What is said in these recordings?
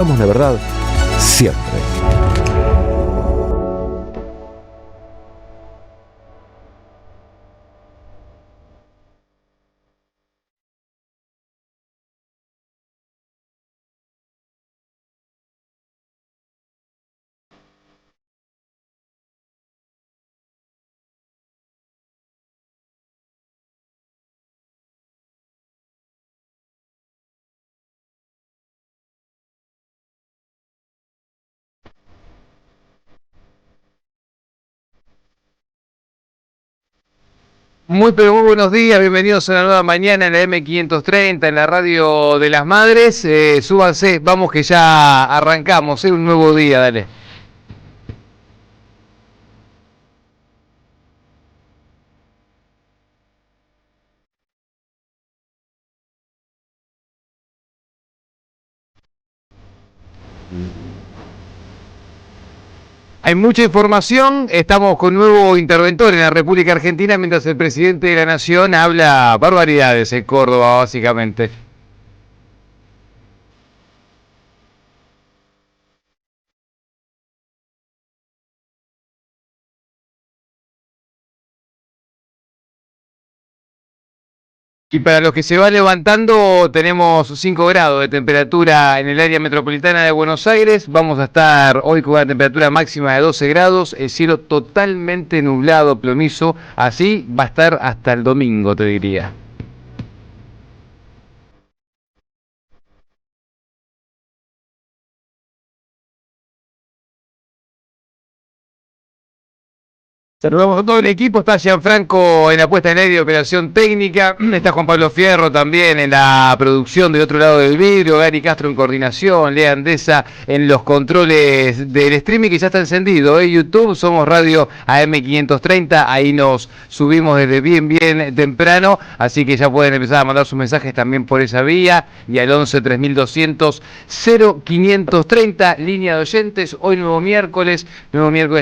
Somos la verdad siempre. Muy buenos días, bienvenidos a una nueva mañana en la M530, en la radio de las madres. Súbanse, vamos que ya arrancamos, un nuevo día, dale. Hay mucha información, estamos con nuevo interventor en la República Argentina mientras el presidente de la Nación habla barbaridades en Córdoba, básicamente. Y para los que se va levantando, tenemos 5 grados de temperatura en el área metropolitana de Buenos Aires. Vamos a estar hoy con una temperatura máxima de 12 grados, el cielo totalmente nublado, plomizo. Así va a estar hasta el domingo, te diría. Saludamos a todo el equipo, está Gianfranco en la puesta en aire de operación técnica, está Juan Pablo Fierro también en la producción del otro lado del vidrio, Gary Castro en coordinación, Lea Andesa en los controles del streaming que ya está encendido, YouTube, somos Radio AM530, ahí nos subimos desde bien temprano, así que ya pueden empezar a mandar sus mensajes también por esa vía, y al 11 3200 0530, línea de oyentes, hoy nuevo miércoles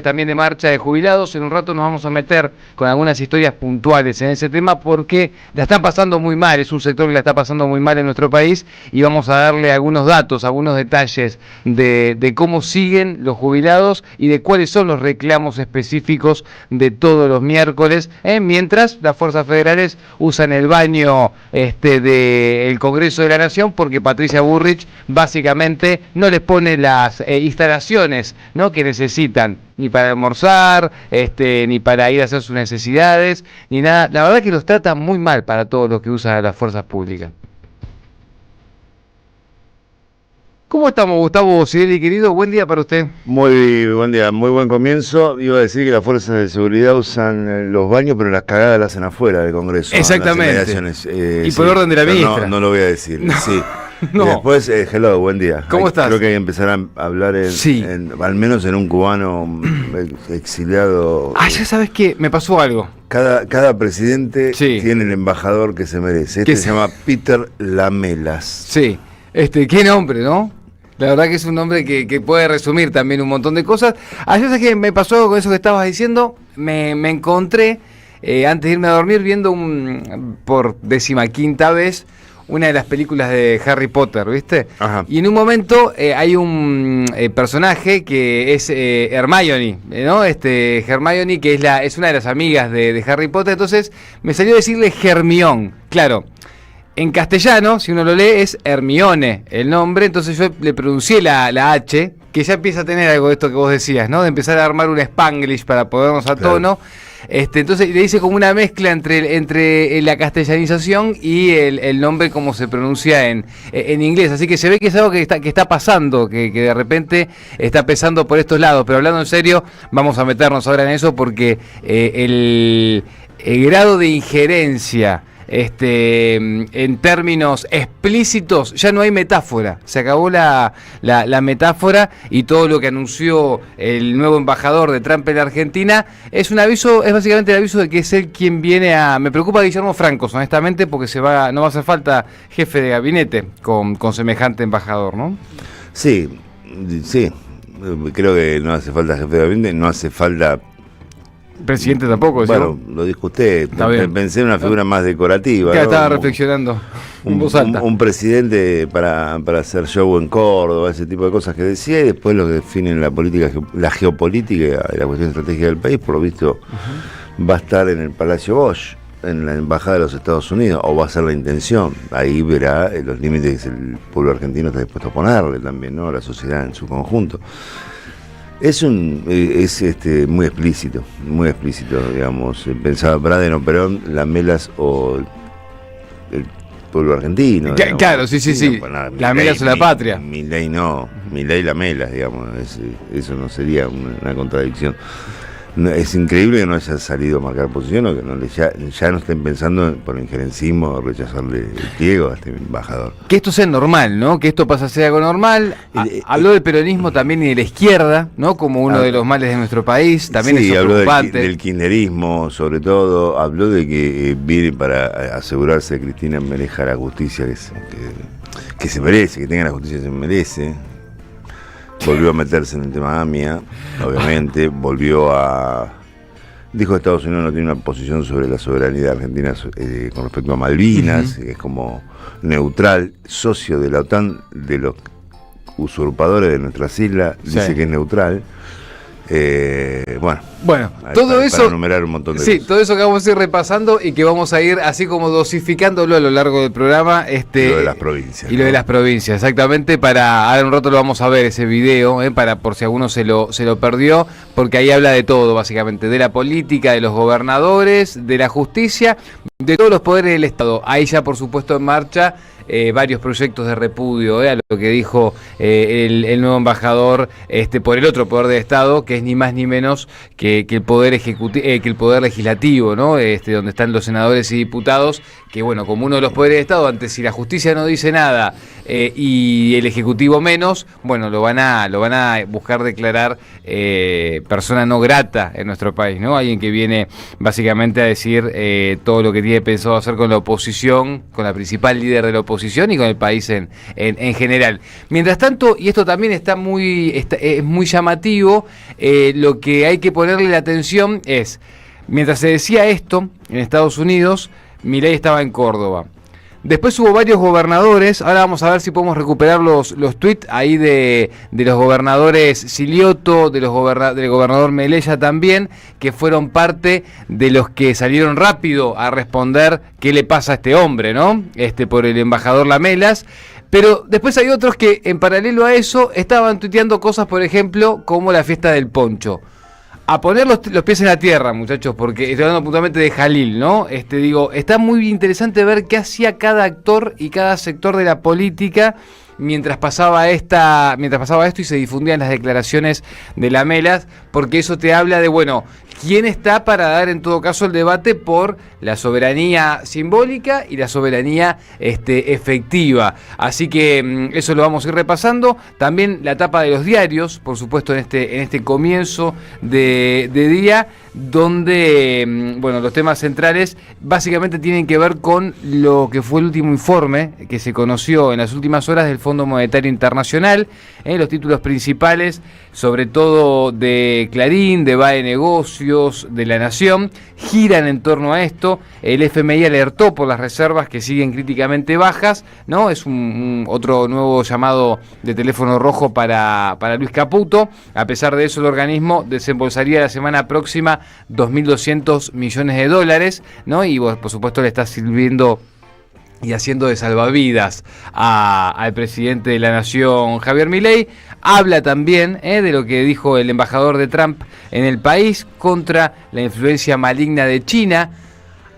también de marcha de jubilados, en un rato nos vamos a meter con algunas historias puntuales en ese tema porque la están pasando muy mal, es un sector que la está pasando muy mal en nuestro país y vamos a darle algunos datos, algunos detalles de cómo siguen los jubilados y de cuáles son los reclamos específicos de todos los miércoles, mientras las fuerzas federales usan el baño del Congreso de la Nación porque Patricia Bullrich básicamente no les pone las instalaciones, ¿no?, que necesitan, ni para almorzar, ni para ir a hacer sus necesidades, ni nada. La verdad que los tratan muy mal para todos los que usan las fuerzas públicas. ¿Cómo estamos, Gustavo Cirelli, querido? Buen día para usted. Muy buen día, muy buen comienzo. Iba a decir que las fuerzas de seguridad usan los baños, pero las cagadas las hacen afuera del Congreso. Exactamente. Y por orden de la ministra. No lo voy a decir, no. Sí. No. Y después, hello, buen día. ¿Cómo estás? Creo que hay que empezar a hablar al menos en un cubano exiliado. Ya sabes que me pasó algo. Cada presidente tiene el embajador que se merece. Se llama Peter Lamelas. Sí, qué nombre, ¿no? La verdad que es un nombre que puede resumir también un montón de cosas. Ayer sabes que me pasó algo con eso que estabas diciendo. Me encontré, antes de irme a dormir, viendo por 15ª vez una de las películas de Harry Potter, ¿viste? Ajá. Y en un momento hay un personaje que es Hermione, ¿no? Hermione, que es una de las amigas de Harry Potter, entonces me salió a decirle Hermione. Claro, en castellano, si uno lo lee, es Hermione el nombre, entonces yo le pronuncié la H, que ya empieza a tener algo de esto que vos decías, ¿no? De empezar a armar un Spanglish para ponernos a tono. Entonces le hice como una mezcla entre la castellanización y el nombre como se pronuncia en inglés, así que se ve que es algo que está pasando, que de repente está pesando por estos lados, pero hablando en serio, vamos a meternos ahora en eso porque el grado de injerencia en términos explícitos, ya no hay metáfora, se acabó la metáfora y todo lo que anunció el nuevo embajador de Trump en la Argentina es básicamente el aviso de que es él quien viene me preocupa Guillermo Francos, honestamente, porque no va a hacer falta jefe de gabinete con semejante embajador, ¿no? Sí, creo que no hace falta jefe de gabinete, no hace falta Presidente tampoco, ¿sí? Bueno, lo dijo usted. Pensé en una figura más decorativa. Que ¿no? estaba reflexionando en voz alta. Un presidente para hacer show en Córdoba, ese tipo de cosas que decía, y después lo que definen la política, la geopolítica y la cuestión estratégica del país, por lo visto, va a estar en el Palacio Bosch, en la Embajada de los Estados Unidos, o va a ser la intención. Ahí verá los límites que el pueblo argentino está dispuesto a ponerle también, ¿no? La sociedad en su conjunto. Es muy explícito, digamos. Pensaba Braden o Perón, Lamelas o el pueblo argentino. Claro, sí. Lamelas o la patria. Milei no, Milei Lamelas, digamos. Eso no sería una contradicción. No, es increíble que no haya salido a marcar posición o que ya no estén pensando por injerencismo o rechazarle el pliego a este embajador. Que esto sea normal, ¿no? Que esto pase a ser algo normal. Habló del peronismo también y de la izquierda, ¿no? Como uno de los males de nuestro país. También sí, es preocupante. Del kirchnerismo, sobre todo. Habló de que viene para asegurarse que Cristina maneja la justicia que se merece, que tenga la justicia que se merece. Volvió a meterse en el tema AMIA, obviamente, dijo que Estados Unidos no tiene una posición sobre la soberanía argentina con respecto a Malvinas, es como neutral, socio de la OTAN, de los usurpadores de nuestras islas, dice que es neutral. Bueno, todo eso, para enumerar un montón de cosas. Todo eso que vamos a ir repasando y que vamos a ir así como dosificándolo a lo largo del programa. Y lo de las provincias. Y lo de las provincias, exactamente. Ahora en un rato lo vamos a ver ese video, para por si alguno se lo perdió, porque ahí habla de todo, básicamente, de la política, de los gobernadores, de la justicia, de todos los poderes del Estado. Ahí ya, por supuesto, en marcha varios proyectos de repudio a lo que dijo el nuevo embajador por el otro poder del Estado, que es ni más ni menos que el poder ejecutivo, que el poder legislativo, ¿no? Donde están los senadores y diputados, que bueno, como uno de los poderes del Estado, antes si la justicia no dice nada y el ejecutivo menos, bueno, lo van a buscar declarar persona no grata en nuestro país, ¿no? Alguien que viene básicamente a decir todo lo que tiene pensado hacer con la oposición, con la principal líder de la oposición y con el país en general. Mientras tanto, y esto también es muy llamativo, lo que hay que ponerle la atención es, mientras se decía esto en Estados Unidos, Milei estaba en Córdoba. Después hubo varios gobernadores, ahora vamos a ver si podemos recuperar los tweets ahí de los gobernadores Silioto, del gobernador Melella también, que fueron parte de los que salieron rápido a responder qué le pasa a este hombre, ¿no? Por el embajador Lamelas. Pero después hay otros que en paralelo a eso estaban tuiteando cosas, por ejemplo, como la fiesta del poncho. A poner los pies en la tierra, muchachos, porque estoy hablando puntualmente de Jalil, ¿no? Está muy interesante ver qué hacía cada actor y cada sector de la política mientras pasaba esto y se difundían las declaraciones de Lamelas, porque eso te habla de, bueno, quién está para dar en todo caso el debate por la soberanía simbólica y la soberanía efectiva. Así que eso lo vamos a ir repasando. También la tapa de los diarios, por supuesto, en este comienzo de día, donde los temas centrales básicamente tienen que ver con lo que fue el último informe que se conoció en las últimas horas del Fondo Monetario Internacional. Los títulos principales, sobre todo de Clarín, de BAE Negocios, de La Nación, giran en torno a esto. El FMI alertó por las reservas que siguen críticamente bajas, ¿no? Es otro nuevo llamado de teléfono rojo para Luis Caputo. A pesar de eso, el organismo desembolsaría la semana próxima 2.200 millones de dólares, ¿no? Y por supuesto le está sirviendo y haciendo de salvavidas al presidente de la Nación, Javier Milei. Habla también de lo que dijo el embajador de Trump en el país contra la influencia maligna de China.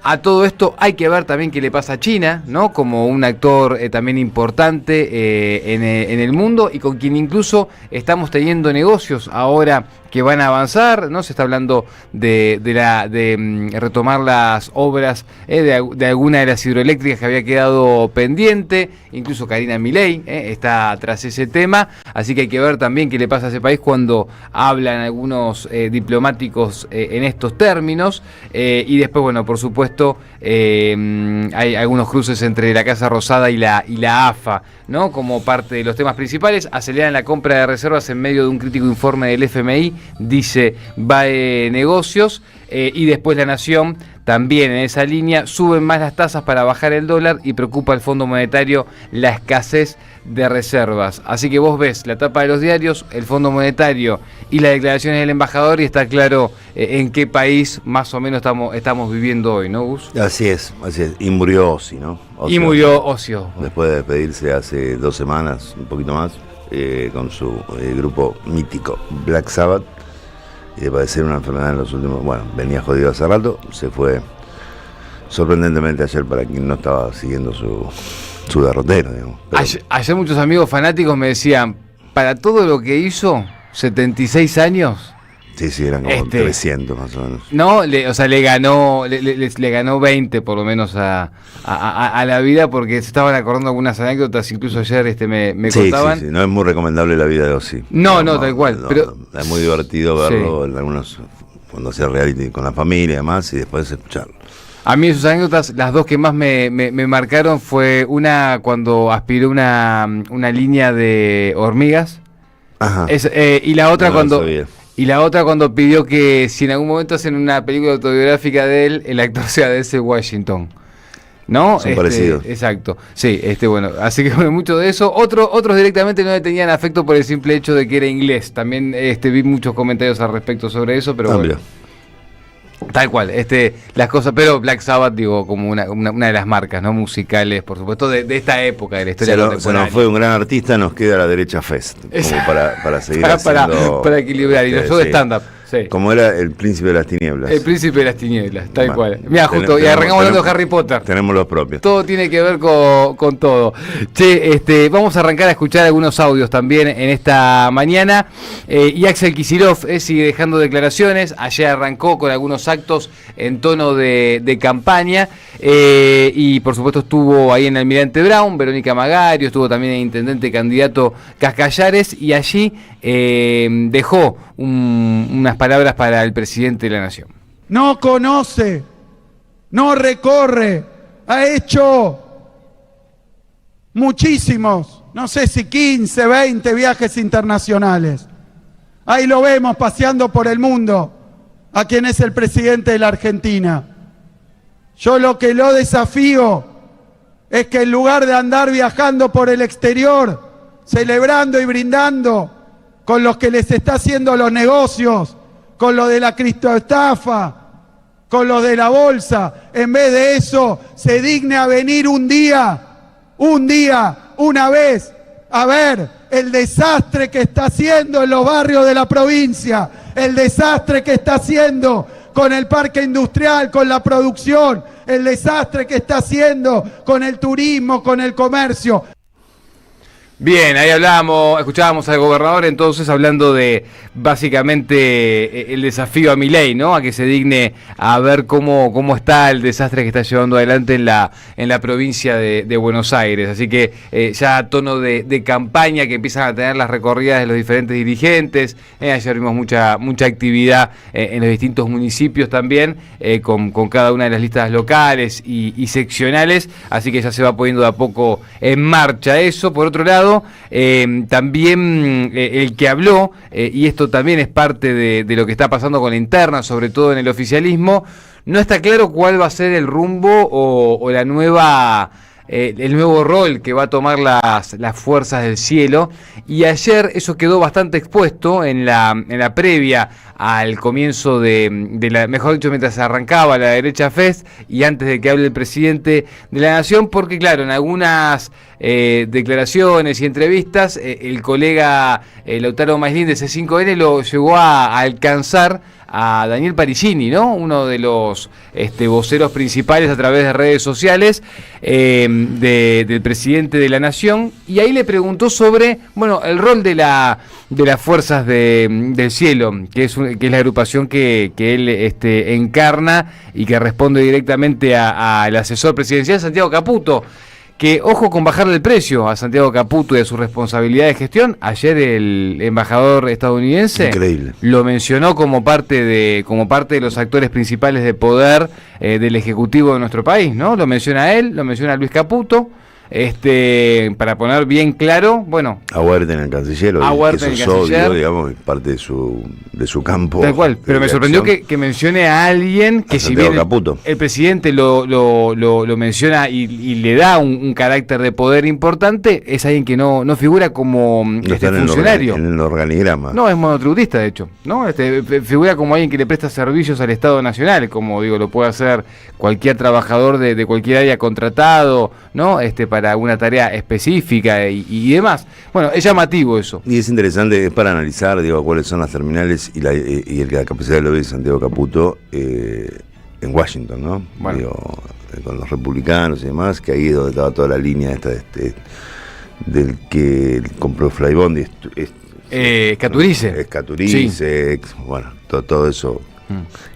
A todo esto hay que ver también qué le pasa a China, ¿no? Como un actor también importante en el mundo y con quien incluso estamos teniendo negocios ahora que van a avanzar, ¿no? Se está hablando de retomar las obras de alguna de las hidroeléctricas que había quedado pendiente. Incluso Karina Milei está tras ese tema, así que hay que ver también qué le pasa a ese país cuando hablan algunos diplomáticos en estos términos. Y después, bueno, por supuesto, hay algunos cruces entre la Casa Rosada y la AFA, ¿no? Como parte de los temas principales. Aceleran la compra de reservas en medio de un crítico informe del FMI, dice BAE Negocios. y después La Nación también en esa línea, suben más las tasas para bajar el dólar y preocupa al Fondo Monetario la escasez de reservas. Así que vos ves la tapa de los diarios, el Fondo Monetario y las declaraciones del embajador y está claro en qué país más o menos estamos viviendo hoy, ¿no, Gus? Así es, así es. Y murió Ozzy, ¿no? Ozzy, Y murió Ocio. después de despedirse hace 2 semanas, un poquito más, con su grupo mítico Black Sabbath, y de padecer una enfermedad en los últimos, bueno, venía jodido hace rato, se fue sorprendentemente ayer para quien no estaba siguiendo su derrotero, digamos. Pero, Ayer muchos amigos fanáticos me decían, para todo lo que hizo, 76 años... sí, eran como 300 más o menos. No, le ganó 20 por lo menos a la vida, porque se estaban acordando algunas anécdotas, incluso ayer me contaban. Sí, no es muy recomendable la vida de Ozzy. No, tal cual. Pero es muy divertido verlo en algunos, cuando hacía reality con la familia y demás, y después escucharlo. a mí esas anécdotas, las dos que más me marcaron fue una cuando aspiró una línea de hormigas. Ajá. Y la otra No, cuando... no sabía. Y la otra cuando pidió que si en algún momento hacen una película autobiográfica de él, el actor sea Denzel Washington. ¿No? Son parecidos. Exacto. Sí, bueno, así que mucho de eso. Otros directamente no le tenían afecto por el simple hecho de que era inglés. También vi muchos comentarios al respecto sobre eso, pero bueno. Tal cual, las cosas, pero Black Sabbath, digo, como una de las marcas, ¿no? Musicales, por supuesto, de esta época de la historia contemporánea. Se nos fue un gran artista, nos queda la derecha Fest, como para seguir haciendo... Para equilibrar, y nosotros de stand-up. Sí. Como era el príncipe de las tinieblas. El príncipe de las tinieblas, tal cual. Mira, justo, y arrancamos hablando de Harry Potter. Tenemos los propios. Todo tiene que ver con todo. Che, vamos a arrancar a escuchar algunos audios también en esta mañana. Y Axel Kicillof sigue dejando declaraciones. Ayer arrancó con algunos actos en tono de campaña. Y por supuesto estuvo ahí en Almirante Brown, Verónica Magario, estuvo también el intendente candidato Cascallares. Y allí dejó unas palabras para el presidente de la Nación. No conoce, no recorre, ha hecho muchísimos, no sé si 15, 20 viajes internacionales. Ahí lo vemos paseando por el mundo, a quien es el presidente de la Argentina. Yo lo que lo desafío es que en lugar de andar viajando por el exterior, celebrando y brindando con los que les está haciendo los negocios, con lo de la criptoestafa, con lo de la bolsa, en vez de eso, se digne a venir un día, una vez, a ver el desastre que está haciendo en los barrios de la provincia, el desastre que está haciendo con el parque industrial, con la producción, el desastre que está haciendo con el turismo, con el comercio. Bien, ahí escuchábamos al gobernador entonces hablando de básicamente el desafío a Milei, ¿no? A que se digne a ver cómo está el desastre que está llevando adelante en la provincia de Buenos Aires. Así que ya a tono de campaña que empiezan a tener las recorridas de los diferentes dirigentes. Ayer vimos mucha actividad en los distintos municipios también, con cada una de las listas locales y seccionales. Así que ya se va poniendo de a poco en marcha eso. Por otro lado, también el que habló, y esto también es parte de lo que está pasando con la interna, sobre todo en el oficialismo, no está claro cuál va a ser el rumbo o la nueva... el nuevo rol que va a tomar las fuerzas del cielo, y ayer eso quedó bastante expuesto en la previa al comienzo mejor dicho, mientras arrancaba la derecha Fest y antes de que hable el presidente de la Nación, porque claro, en algunas declaraciones y entrevistas, el colega Lautaro Maislin de C5N lo llegó a alcanzar a Daniel Parigini, ¿no? Uno de los voceros principales a través de redes sociales del presidente de la Nación, y ahí le preguntó sobre, bueno, el rol de las fuerzas del cielo, que es la agrupación que él encarna y que responde directamente al asesor presidencial Santiago Caputo. Que ojo con bajarle el precio a Santiago Caputo y a su responsabilidad de gestión. Ayer el embajador estadounidense lo mencionó como parte de los actores principales de poder del Ejecutivo de nuestro país, ¿no? Lo menciona él, lo menciona Luis Caputo, para poner bien claro, bueno. A Huerta en el canciller, A Huerta en el eso es canciller. obvio, digamos, parte de su campo. Tal cual, pero me sorprendió acción. que mencione a alguien que, A si Santiago bien Caputo. el presidente lo menciona y le da un carácter de poder importante, es alguien que no figura como No está en el funcionario. en el organigrama. No, es monotributista, de hecho, ¿no? Figura como alguien que le presta servicios al Estado Nacional, como digo, lo puede hacer cualquier trabajador de cualquier área contratado, ¿no? Para una tarea específica y demás. Bueno, es llamativo eso. Y es interesante, es para analizar, digo, cuáles son las terminales y la capacidad de lobby de Santiago Caputo en Washington, ¿no? Bueno. Digo, con los republicanos y demás, que ahí es donde estaba toda la línea esta del que compró Flybondi. Caturice. Caturice, bueno, todo eso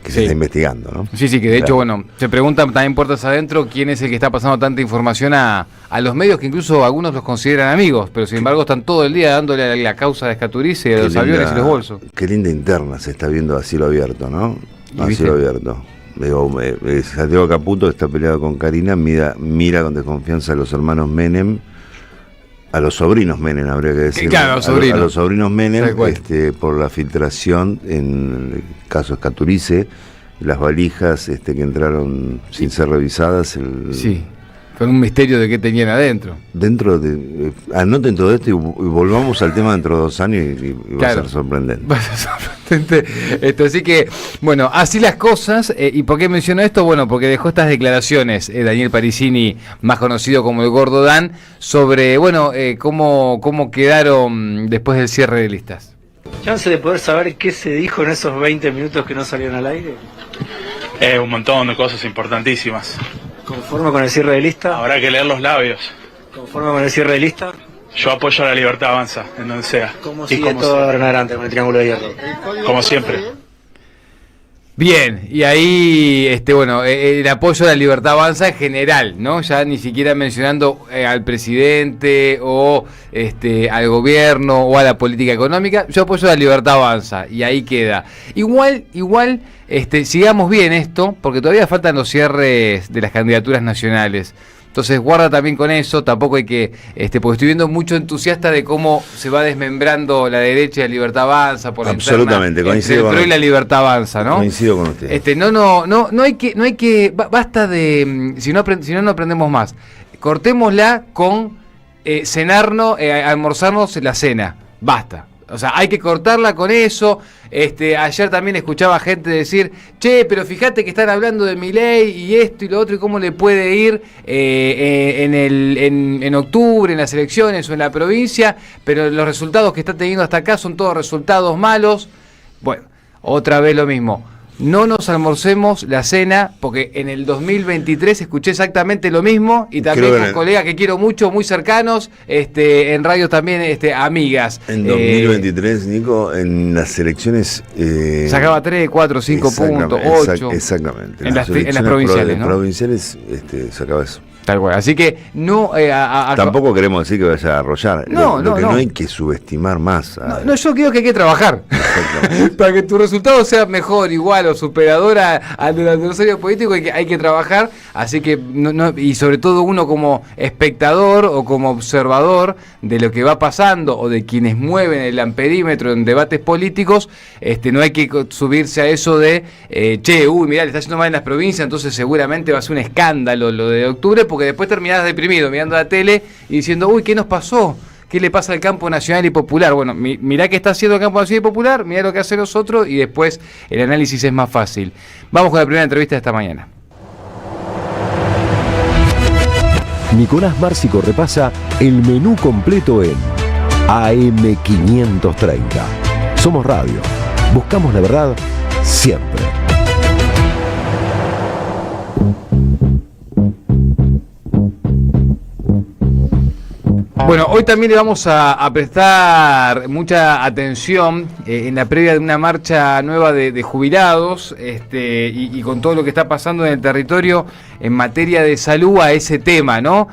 que se Sí. está investigando, ¿no? Sí, que de hecho, Claro. bueno, se preguntan también puertas adentro quién es el que está pasando tanta información a los medios, que incluso algunos los consideran amigos, pero sin embargo están todo el día dándole la causa de Escaturice, de Qué los aviones y los bolsos. Qué linda interna se está viendo a cielo abierto, ¿no? ¿Y A viste? cielo abierto. Digo, Santiago Caputo está peleado con Karina, mira con desconfianza a los hermanos Menem, a los sobrinos Menem, habría que decir. Claro, a los sobrinos. A los sobrinos Menem, Tal cual. por la filtración, en el caso Escaturice, las valijas que entraron sin ser revisadas. Sí, con un misterio de qué tenían adentro. Dentro de. Anoten todo esto y volvamos al tema dentro de 2 años y va Claro. a ser sorprendente. Va a ser sorprendente. Así que, bueno, así las cosas. ¿Y por qué menciono esto? Bueno, porque dejó estas declaraciones Daniel Parissini, más conocido como el Gordo Dan, sobre, bueno, cómo quedaron después del cierre de listas. ¿Chance de poder saber qué se dijo en esos 20 minutos que no salieron al aire? Un montón de cosas importantísimas. ¿Conforme con el cierre de lista? Habrá que leer los labios. ¿Conforme con el cierre de lista? Yo apoyo a la libertad avanza, en donde sea. ¿Cómo Y sigue como, todo ahora en adelante con el Triángulo de Hierro? como siempre. Bien, y ahí, bueno, el apoyo a la libertad avanza en general, ¿no? Ya ni siquiera mencionando al presidente o al gobierno o a la política económica. Yo apoyo a la libertad avanza y ahí queda. Igual, sigamos bien esto, porque todavía faltan los cierres de las candidaturas nacionales. Entonces guarda también con eso, tampoco hay que, porque estoy viendo mucho entusiasta de cómo se va desmembrando la derecha y la libertad avanza por la Absolutamente, interna, coincido entre el con PRO y la libertad avanza, ¿no? Coincido con usted. No hay que, basta de, si no aprendemos más. Cortémosla con cenarnos, almorzarnos la cena, basta. O sea, hay que cortarla con eso. Ayer también escuchaba gente decir, che, pero fíjate que están hablando de Milei y esto y lo otro y cómo le puede ir en octubre, en las elecciones o en la provincia, pero los resultados que está teniendo hasta acá son todos resultados malos. Bueno, otra vez lo mismo. No nos almorcemos la cena, porque en el 2023 escuché exactamente lo mismo y también Creo con que colegas que quiero mucho, muy cercanos, en radio también, amigas. En 2023, Nico, en las elecciones... Sacaba 3, 4, 5 puntos, 8. Exactamente. En las elecciones provinciales, ¿no? provinciales sacaba eso. Tal cual. Así que no... Tampoco queremos decir que vaya a arrollar. No, lo que no. no hay que subestimar más. No, yo creo que hay que trabajar para que tu resultado sea mejor, igual o superador al del adversario político. Hay que trabajar, así que y sobre todo uno como espectador o como observador de lo que va pasando o de quienes mueven el amperímetro en debates políticos, no hay que subirse a eso de mirá, le está haciendo mal en las provincias, entonces seguramente va a ser un escándalo lo de octubre, porque después terminás deprimido mirando la tele y diciendo, ¿qué nos pasó? ¿Qué le pasa al campo nacional y popular? Bueno, mirá qué está haciendo el campo nacional y popular, mirá lo que hace nosotros y después el análisis es más fácil. Vamos con la primera entrevista de esta mañana. Nicolás Márcico repasa el menú completo en AM530. Somos radio. Buscamos la verdad siempre. Bueno, hoy también le vamos a prestar mucha atención en la previa de una marcha nueva de jubilados y con todo lo que está pasando en el territorio en materia de salud a ese tema, ¿no?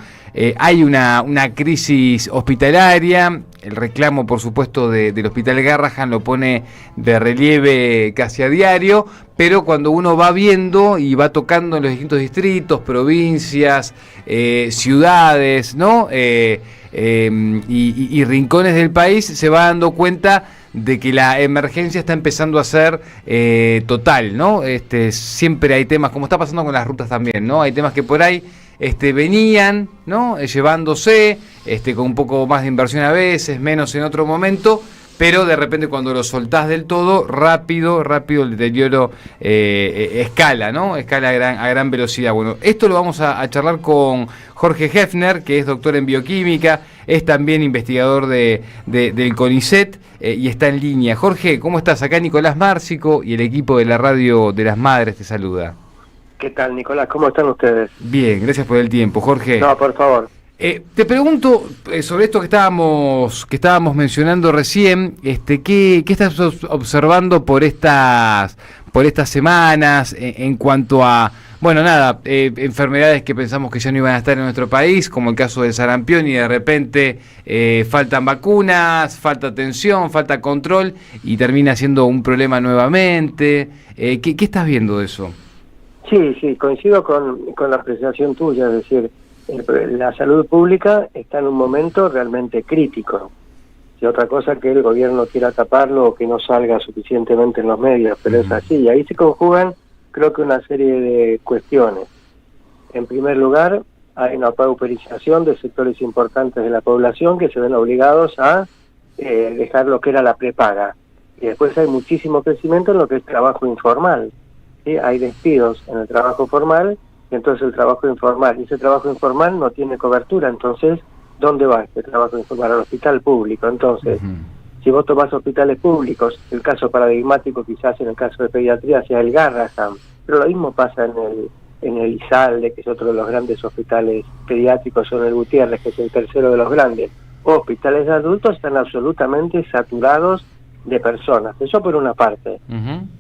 Hay una crisis hospitalaria. El reclamo, por supuesto, del Hospital Garrahan lo pone de relieve casi a diario, pero cuando uno va viendo y va tocando en los distintos distritos, provincias, ciudades, ¿no? Y rincones del país, se va dando cuenta de que la emergencia está empezando a ser total, ¿no? Siempre hay temas, como está pasando con las rutas también, ¿no? Hay temas que por ahí venían, ¿no? Llevándose, con un poco más de inversión a veces, menos en otro momento, pero de repente cuando lo soltás del todo, rápido el deterioro escala, ¿no? Escala a gran velocidad. Bueno, esto lo vamos a charlar con Jorge Hefner, que es doctor en bioquímica, es también investigador del CONICET y está en línea. Jorge, ¿cómo estás? Acá Nicolás Márcico y el equipo de la Radio de las Madres te saluda. ¿Qué tal, Nicolás? ¿Cómo están ustedes? Bien, gracias por el tiempo, Jorge. No, por favor. Te pregunto sobre esto que estábamos mencionando recién, ¿qué estás observando por estas semanas en cuanto a, bueno, nada, enfermedades que pensamos que ya no iban a estar en nuestro país, como el caso del sarampión, y de repente faltan vacunas, falta atención, falta control, y termina siendo un problema nuevamente? ¿Qué estás viendo de eso? Sí, coincido con la apreciación tuya, es decir, la salud pública está en un momento realmente crítico. Si otra cosa que el gobierno quiera taparlo o que no salga suficientemente en los medios, pero es así. Y ahí se conjugan, creo que una serie de cuestiones. En primer lugar, hay una pauperización de sectores importantes de la población que se ven obligados a dejar lo que era la prepaga. Y después hay muchísimo crecimiento en lo que es trabajo informal. ¿Sí? Hay despidos en el trabajo formal, y entonces el trabajo informal, y ese trabajo informal no tiene cobertura. Entonces, ¿dónde va este trabajo informal? Al hospital público. Entonces, si vos tomás hospitales públicos, el caso paradigmático quizás en el caso de pediatría sea el Garrahan, pero lo mismo pasa en el ISALDE, que es otro de los grandes hospitales pediátricos, o en el Gutiérrez, que es el tercero de los grandes. Hospitales de adultos están absolutamente saturados de personas, eso por una parte.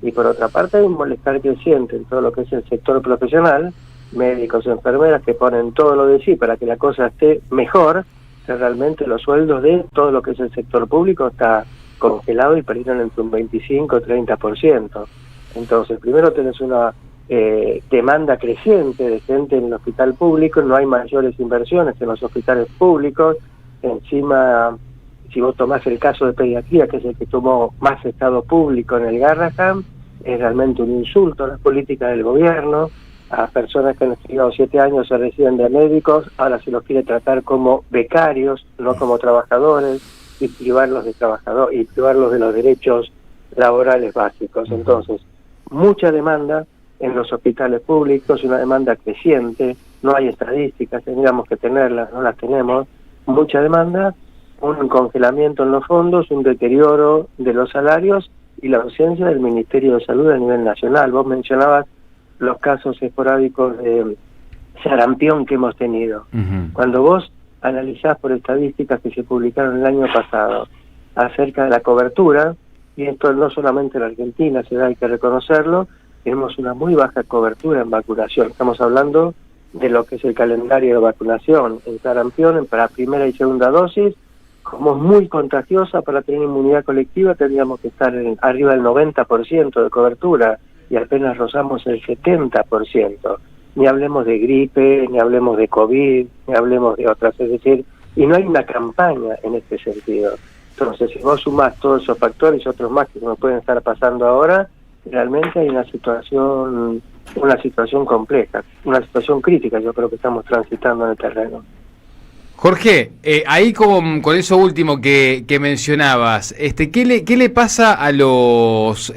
Y por otra parte hay un malestar creciente en todo lo que es el sector profesional, médicos, enfermeras que ponen todo lo de sí para que la cosa esté mejor, que realmente los sueldos de todo lo que es el sector público está congelado y perdieron entre un 25 y 30%. Entonces, primero tenés una demanda creciente de gente en el hospital público, no hay mayores inversiones en los hospitales públicos, encima, si vos tomás el caso de pediatría, que es el que tomó más estado público en el Garrahan, es realmente un insulto a la política del gobierno, a personas que han estudiado 7 años se reciben de médicos, ahora se los quiere tratar como becarios, no como trabajadores, y privarlos de trabajador y privarlos de los derechos laborales básicos. Entonces, mucha demanda en los hospitales públicos, una demanda creciente, no hay estadísticas, tendríamos que tenerlas, no las tenemos, mucha demanda, un congelamiento en los fondos, un deterioro de los salarios y la ausencia del Ministerio de Salud a nivel nacional. Vos mencionabas los casos esporádicos de sarampión que hemos tenido. Cuando vos analizás por estadísticas que se publicaron el año pasado acerca de la cobertura, y esto no solamente en Argentina, se da, hay que reconocerlo, tenemos una muy baja cobertura en vacunación. Estamos hablando de lo que es el calendario de vacunación en sarampión, para primera y segunda dosis. Como es muy contagiosa, para tener inmunidad colectiva tendríamos que estar arriba del 90% de cobertura, y apenas rozamos el 70%. Ni hablemos de gripe, ni hablemos de COVID, ni hablemos de otras, es decir, y no hay una campaña en este sentido. Entonces, si vos sumás todos esos factores y otros más que nos pueden estar pasando ahora, realmente hay una situación compleja, una situación crítica, yo creo que estamos transitando en el terreno. Jorge, ahí con eso último que mencionabas, ¿qué le pasa a los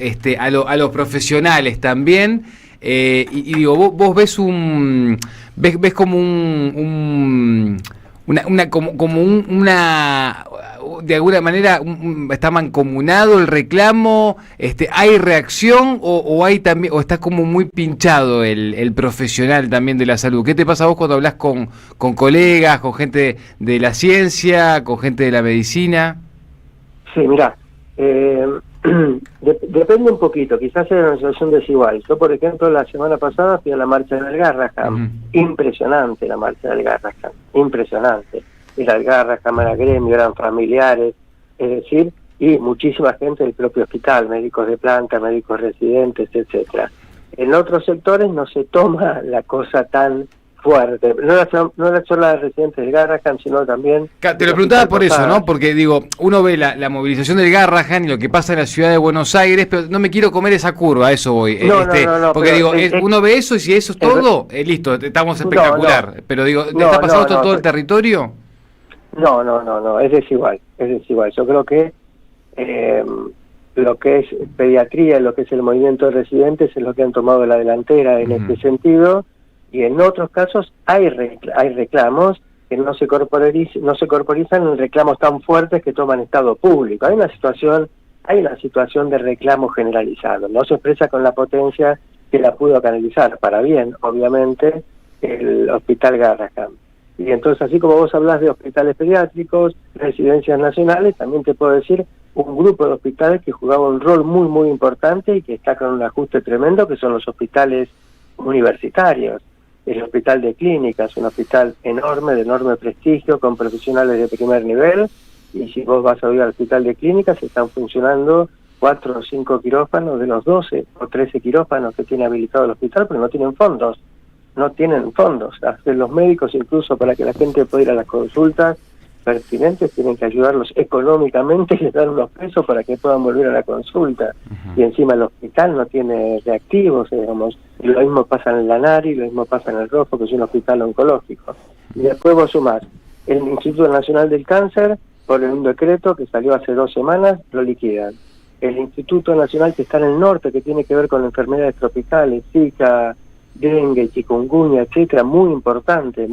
profesionales también? Y digo, vos ves ves como una de alguna manera está mancomunado el reclamo, hay reacción o hay también, o está como muy pinchado el profesional también de la salud. ¿Qué te pasa a vos cuando hablas con colegas, con gente de la ciencia, con gente de la medicina? Sí, mirá, Depende un poquito, quizás sea una situación desigual. Yo, por ejemplo, la semana pasada fui a la marcha del Garrahan. Impresionante la marcha del Garrahan, impresionante. Era el Garrahan, era gremio, eran familiares, es decir, y muchísima gente del propio hospital, médicos de planta, médicos residentes, etcétera. En otros sectores no se toma la cosa tan fuerte. No era solo la residentes del Garrahan, sino también... Te lo preguntaba por eso, ¿no? Porque digo, uno ve la movilización del Garrahan y lo que pasa en la ciudad de Buenos Aires, pero no me quiero comer esa curva, a eso voy. No, porque digo, uno ve eso y si eso es todo, listo, estamos espectacular. Pero digo, ¿está pasando esto en todo el territorio? No, es desigual. Yo creo que lo que es pediatría, lo que es el movimiento de residentes es lo que han tomado la delantera en este sentido, y en otros casos hay reclamos que no se corporizan en reclamos tan fuertes que toman estado público. Hay una situación de reclamo generalizado, no se expresa con la potencia que la pudo canalizar, para bien, obviamente, el Hospital Garrahan. Y entonces, así como vos hablás de hospitales pediátricos, residencias nacionales, también te puedo decir un grupo de hospitales que jugaba un rol muy, muy importante y que está con un ajuste tremendo, que son los hospitales universitarios. El Hospital de Clínicas, un hospital enorme, de enorme prestigio, con profesionales de primer nivel, y si vos vas a ir al Hospital de Clínicas, están funcionando 4 o 5 quirófanos de los 12 o 13 quirófanos que tiene habilitado el hospital, pero no tienen fondos. Hacen los médicos, incluso para que la gente pueda ir a las consultas pertinentes, tienen que ayudarlos económicamente y les dan unos pesos para que puedan volver a la consulta. Y encima el hospital no tiene reactivos, digamos. Y lo mismo pasa en el Lanari, lo mismo pasa en el Rojo, que es un hospital oncológico. Y después vos sumás el Instituto Nacional del Cáncer, por un decreto que salió hace 2 semanas, lo liquidan. El Instituto Nacional que está en el norte, que tiene que ver con enfermedades tropicales, Zika, dengue, chikungunya, etcétera, muy importante,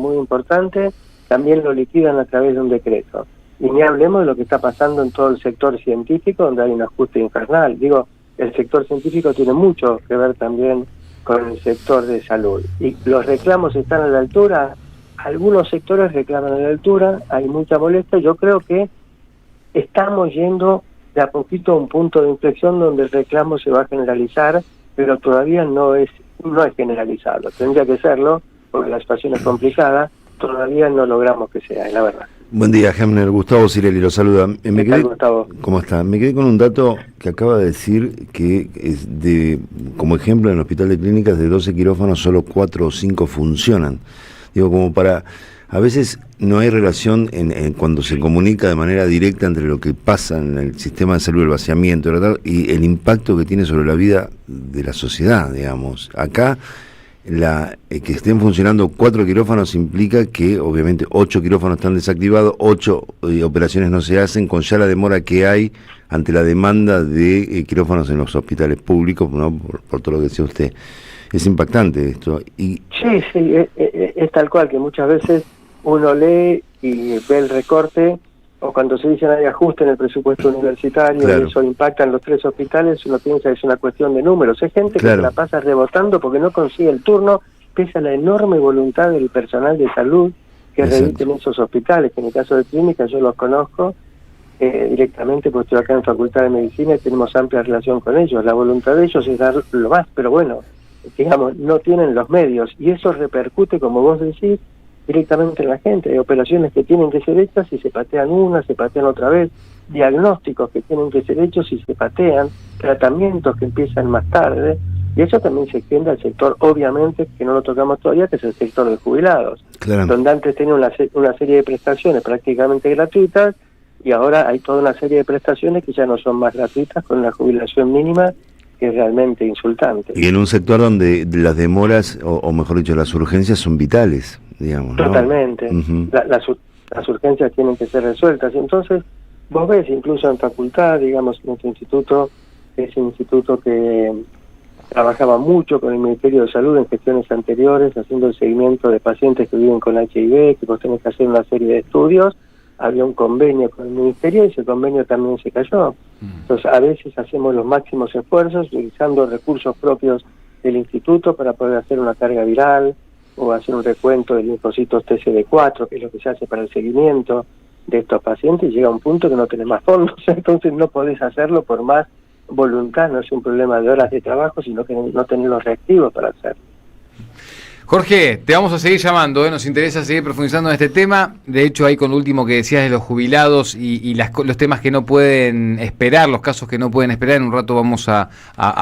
también lo liquidan a través de un decreto. Y ni hablemos de lo que está pasando en todo el sector científico, donde hay un ajuste infernal. Digo, el sector científico tiene mucho que ver también con el sector de salud. Y los reclamos están a la altura, algunos sectores reclaman a la altura, hay mucha molestia. Yo creo que estamos yendo de a poquito a un punto de inflexión donde el reclamo se va a generalizar, pero todavía no es generalizado. Tendría que serlo, porque la situación es complicada, todavía no logramos que sea, la verdad. Buen día, Hemner. Gustavo Cirelli lo saluda. Gustavo? ¿Cómo está? Me quedé con un dato que acaba de decir que como ejemplo en el Hospital de Clínicas de 12 quirófanos solo 4 o 5 funcionan. Digo, como para... A veces no hay relación cuando se comunica de manera directa entre lo que pasa en el sistema de salud, el vaciamiento, y el impacto que tiene sobre la vida de la sociedad, digamos. Acá, que estén funcionando 4 quirófanos implica que obviamente 8 quirófanos están desactivados, 8 operaciones no se hacen, con ya la demora que hay ante la demanda de quirófanos en los hospitales públicos, ¿no? Por todo lo que decía usted. Es impactante esto. Sí, es tal cual, que muchas veces uno lee y ve el recorte, o cuando se dice hay ajuste en el presupuesto universitario, claro, y eso impacta en los 3 hospitales, uno piensa que es una cuestión de números. Hay gente que se la pasa rebotando porque no consigue el turno, pese a la enorme voluntad del personal de salud que revisten esos hospitales, que en el caso de clínicas yo los conozco directamente, porque estoy acá en Facultad de Medicina y tenemos amplia relación con ellos. La voluntad de ellos es dar lo más, pero bueno, digamos, no tienen los medios, y eso repercute, como vos decís, directamente en la gente. Hay operaciones que tienen que ser hechas y se patean una, se patean otra vez, diagnósticos que tienen que ser hechos y se patean, tratamientos que empiezan más tarde, y eso también se extiende al sector, obviamente, que no lo tocamos todavía, que es el sector de jubilados, donde antes tenía una serie de prestaciones prácticamente gratuitas, y ahora hay toda una serie de prestaciones que ya no son más gratuitas, con una jubilación mínima que es realmente insultante. Y en un sector donde las demoras, o mejor dicho, las urgencias son vitales, digamos, ¿no? Totalmente. Las urgencias tienen que ser resueltas. Entonces, vos ves, incluso en facultad, digamos, nuestro instituto, es un instituto que trabajaba mucho con el Ministerio de Salud en gestiones anteriores, haciendo el seguimiento de pacientes que viven con HIV, que vos tenés que hacer una serie de estudios. Había un convenio con el Ministerio y ese convenio también se cayó. Entonces, a veces hacemos los máximos esfuerzos utilizando recursos propios del instituto para poder hacer una carga viral o hacer un recuento de linfocitos TCD4, que es lo que se hace para el seguimiento de estos pacientes, y llega un punto que no tenés más fondos, entonces no podés hacerlo por más voluntad, no es un problema de horas de trabajo, sino que no tener los reactivos para hacerlo. Jorge, te vamos a seguir llamando, nos interesa seguir profundizando en este tema. De hecho, ahí con lo último que decías de los jubilados y los temas que no pueden esperar, los casos que no pueden esperar, en un rato vamos a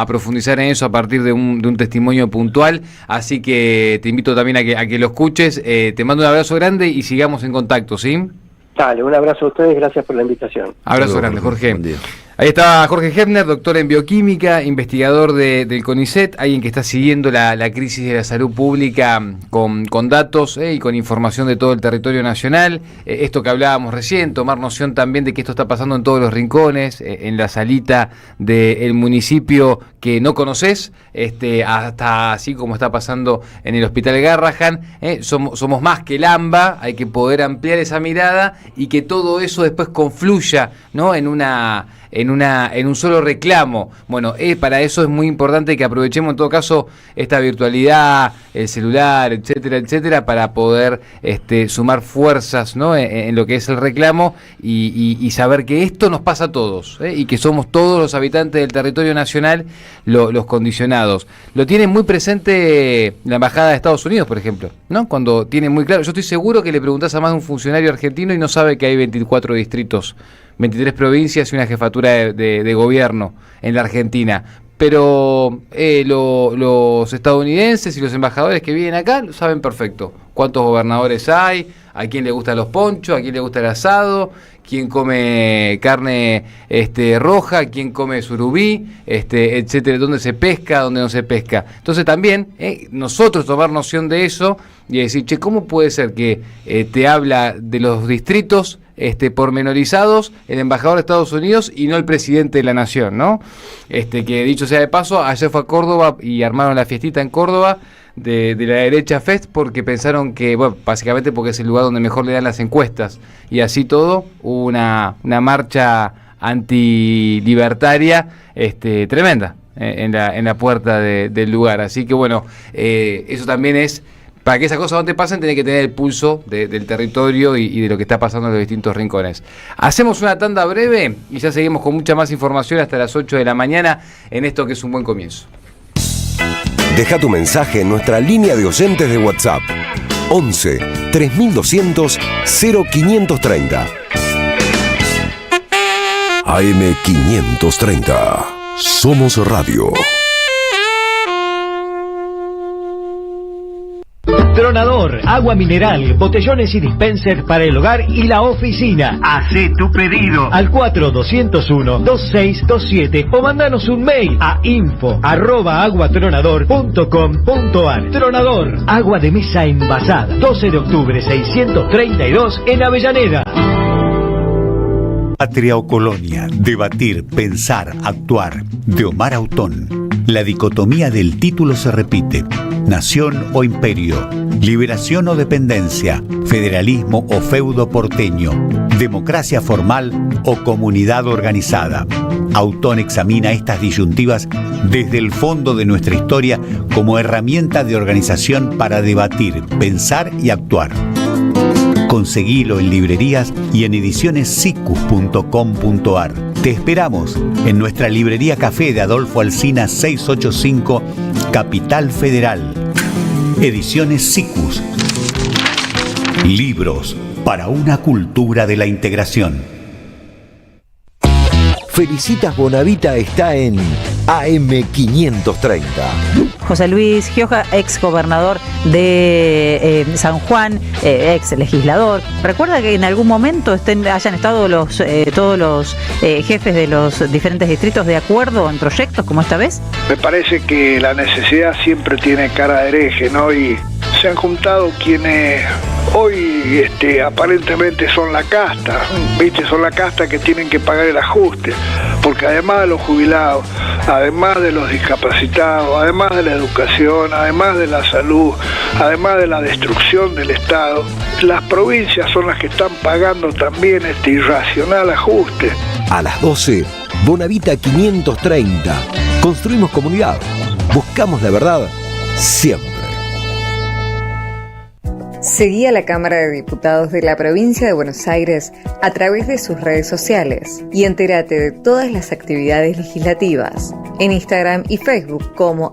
profundizar en eso a partir de un testimonio puntual. Así que te invito también a que lo escuches. Te mando un abrazo grande y sigamos en contacto, ¿sí? Dale, un abrazo a ustedes, gracias por la invitación. Abrazo grande, Jorge. Buen día. Ahí está Jorge Hepner, doctor en bioquímica, investigador del CONICET, alguien que está siguiendo la crisis de la salud pública con datos y con información de todo el territorio nacional. Esto que hablábamos recién, tomar noción también de que esto está pasando en todos los rincones, en la salita del municipio que no conoces, hasta así como está pasando en el Hospital Garrahan. Somos más que el AMBA, hay que poder ampliar esa mirada y que todo eso después confluya, ¿no?, en un solo reclamo. Bueno, para eso es muy importante que aprovechemos en todo caso esta virtualidad, el celular, etcétera, etcétera, para poder sumar fuerzas, ¿no?, en lo que es el reclamo y saber que esto nos pasa a todos, y que somos todos los habitantes del territorio nacional los condicionados. Lo tiene muy presente la Embajada de Estados Unidos, por ejemplo, ¿no? Cuando tiene muy claro, yo estoy seguro que le preguntás a más de un funcionario argentino y no sabe que hay 24 distritos, 23 provincias y una jefatura de gobierno en la Argentina. Pero los estadounidenses y los embajadores que viven acá lo saben perfecto. ¿Cuántos gobernadores hay? ¿A quién le gustan los ponchos? ¿A quién le gusta el asado? ¿Quién come carne roja? ¿Quién come surubí? Etcétera. ¿Dónde se pesca? ¿Dónde no se pesca? Entonces también nosotros tomar noción de eso y decir, che, ¿cómo puede ser que te habla de los distritos pormenorizados el embajador de Estados Unidos y no el presidente de la nación, ¿no? Que dicho sea de paso, ayer fue a Córdoba y armaron la fiestita en Córdoba de la derecha Fest porque pensaron que, bueno, básicamente porque es el lugar donde mejor le dan las encuestas y así todo, hubo una marcha antilibertaria tremenda en la puerta del lugar, así que bueno, eso también es. Para que esas cosas no te pasen, tenés que tener el pulso del territorio y de lo que está pasando en los distintos rincones. Hacemos una tanda breve y ya seguimos con mucha más información hasta las 8 de la mañana en esto que es un buen comienzo. Deja tu mensaje en nuestra línea de oyentes de WhatsApp 11 3200 0530. AM 530. Somos Radio. Tronador, agua mineral, botellones y dispensers para el hogar y la oficina. Hacé tu pedido al 4201-2627 o mandanos un mail a info@aguatronador.com.ar. Tronador, agua de mesa envasada. 12 de octubre 632 en Avellaneda. Patria o colonia, debatir, pensar, actuar. De Omar Autón. La dicotomía del título se repite. Nación o imperio, liberación o dependencia, federalismo o feudo porteño, democracia formal o comunidad organizada. Autón examina estas disyuntivas desde el fondo de nuestra historia como herramienta de organización para debatir, pensar y actuar. Conseguilo en librerías y en edicionessicus.com.ar. Te esperamos en nuestra librería Café de Adolfo Alsina 685, Capital Federal. Ediciones Sicus. Libros para una cultura de la integración. Felicitas Bonavita está en AM 530. José Luis Gioja, ex gobernador de San Juan, ex legislador. ¿Recuerda que en algún momento hayan estado todos los jefes de los diferentes distritos de acuerdo en proyectos como esta vez? Me parece que la necesidad siempre tiene cara de hereje, ¿no? Y se han juntado quienes hoy aparentemente son la casta, ¿viste? Son la casta que tienen que pagar el ajuste, porque además de los jubilados, además de los discapacitados, además de la educación, además de la salud, además de la destrucción del Estado, las provincias son las que están pagando también este irracional ajuste. A las 12, Bonavita 530. Construimos comunidad. Buscamos la verdad siempre. Seguí a la Cámara de Diputados de la Provincia de Buenos Aires a través de sus redes sociales y entérate de todas las actividades legislativas en Instagram y Facebook como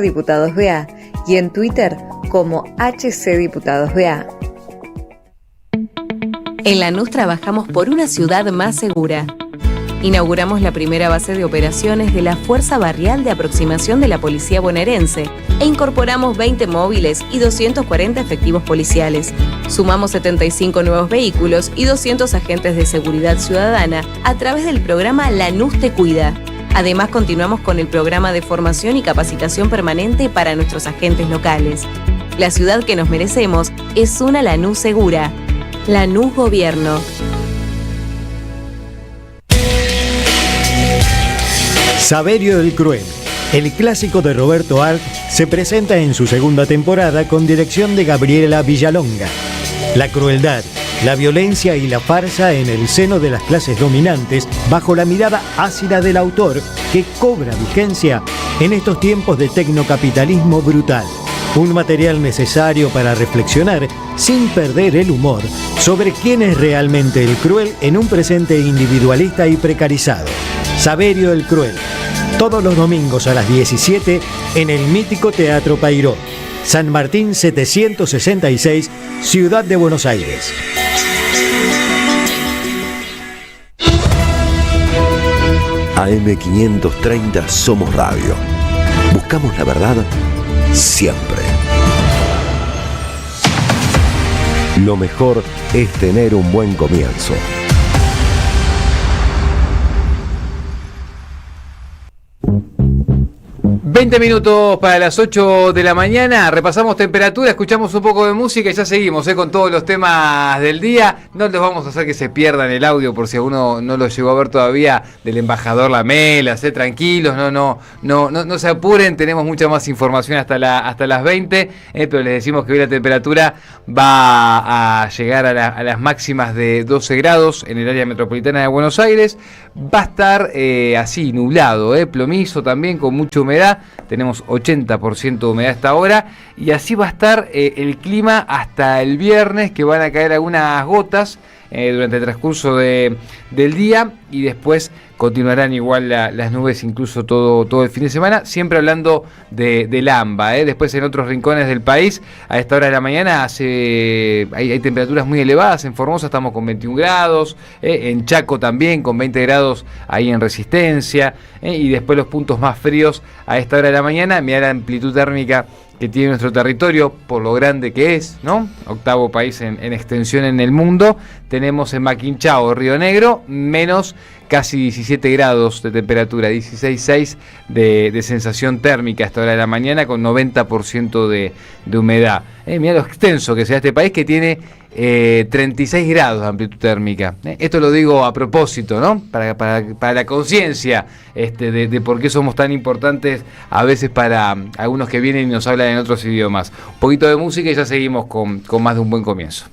@diputadosBA y en Twitter como HCDiputadosBA. En Lanús trabajamos por una ciudad más segura. Inauguramos la primera base de operaciones de la Fuerza Barrial de Aproximación de la Policía Bonaerense e incorporamos 20 móviles y 240 efectivos policiales. Sumamos 75 nuevos vehículos y 200 agentes de seguridad ciudadana a través del programa Lanús Te Cuida. Además, continuamos con el programa de formación y capacitación permanente para nuestros agentes locales. La ciudad que nos merecemos es una Lanús segura. Lanús Gobierno. Saverio el Cruel, el clásico de Roberto Arlt, se presenta en su segunda temporada con dirección de Gabriela Villalonga. La crueldad, la violencia y la farsa en el seno de las clases dominantes bajo la mirada ácida del autor que cobra vigencia en estos tiempos de tecnocapitalismo brutal. Un material necesario para reflexionar, sin perder el humor, sobre quién es realmente el cruel en un presente individualista y precarizado. Saverio el Cruel, todos los domingos a las 17 en el mítico Teatro Payró, San Martín 766, Ciudad de Buenos Aires. AM530 Somos Radio. Buscamos la verdad siempre. Lo mejor es tener un buen comienzo. 20 minutos para las 8 de la mañana, repasamos temperatura, escuchamos un poco de música y ya seguimos con todos los temas del día. No les vamos a hacer que se pierdan el audio por si alguno no lo llegó a ver todavía del embajador Lamela, tranquilos, no se apuren, tenemos mucha más información hasta las 20, pero les decimos que hoy la temperatura va a llegar a las máximas de 12 grados en el área metropolitana de Buenos Aires. Va a estar así, nublado, plomizo también, con mucha humedad. Tenemos 80% de humedad hasta ahora. Y así va a estar el clima hasta el viernes, que van a caer algunas gotas durante el transcurso del día. Y después continuarán igual las nubes incluso todo el fin de semana. Siempre hablando del AMBA. Después en otros rincones del país, a esta hora de la mañana hay temperaturas muy elevadas. En Formosa estamos con 21 grados. En Chaco también con 20 grados ahí en Resistencia. Y después los puntos más fríos a esta hora de la mañana. Mirá la amplitud térmica que tiene nuestro territorio por lo grande que es, ¿no? Octavo país en extensión en el mundo. Tenemos en Maquinchao, Río Negro, menos casi 17 grados de temperatura, 16,6 de sensación térmica a esta hora de la mañana, con 90% de humedad. Mirá lo extenso que sea este país, que tiene 36 grados de amplitud térmica. Esto lo digo a propósito, ¿no? Para la conciencia de por qué somos tan importantes a veces para algunos que vienen y nos hablan en otros idiomas. Un poquito de música y ya seguimos con más de un buen comienzo.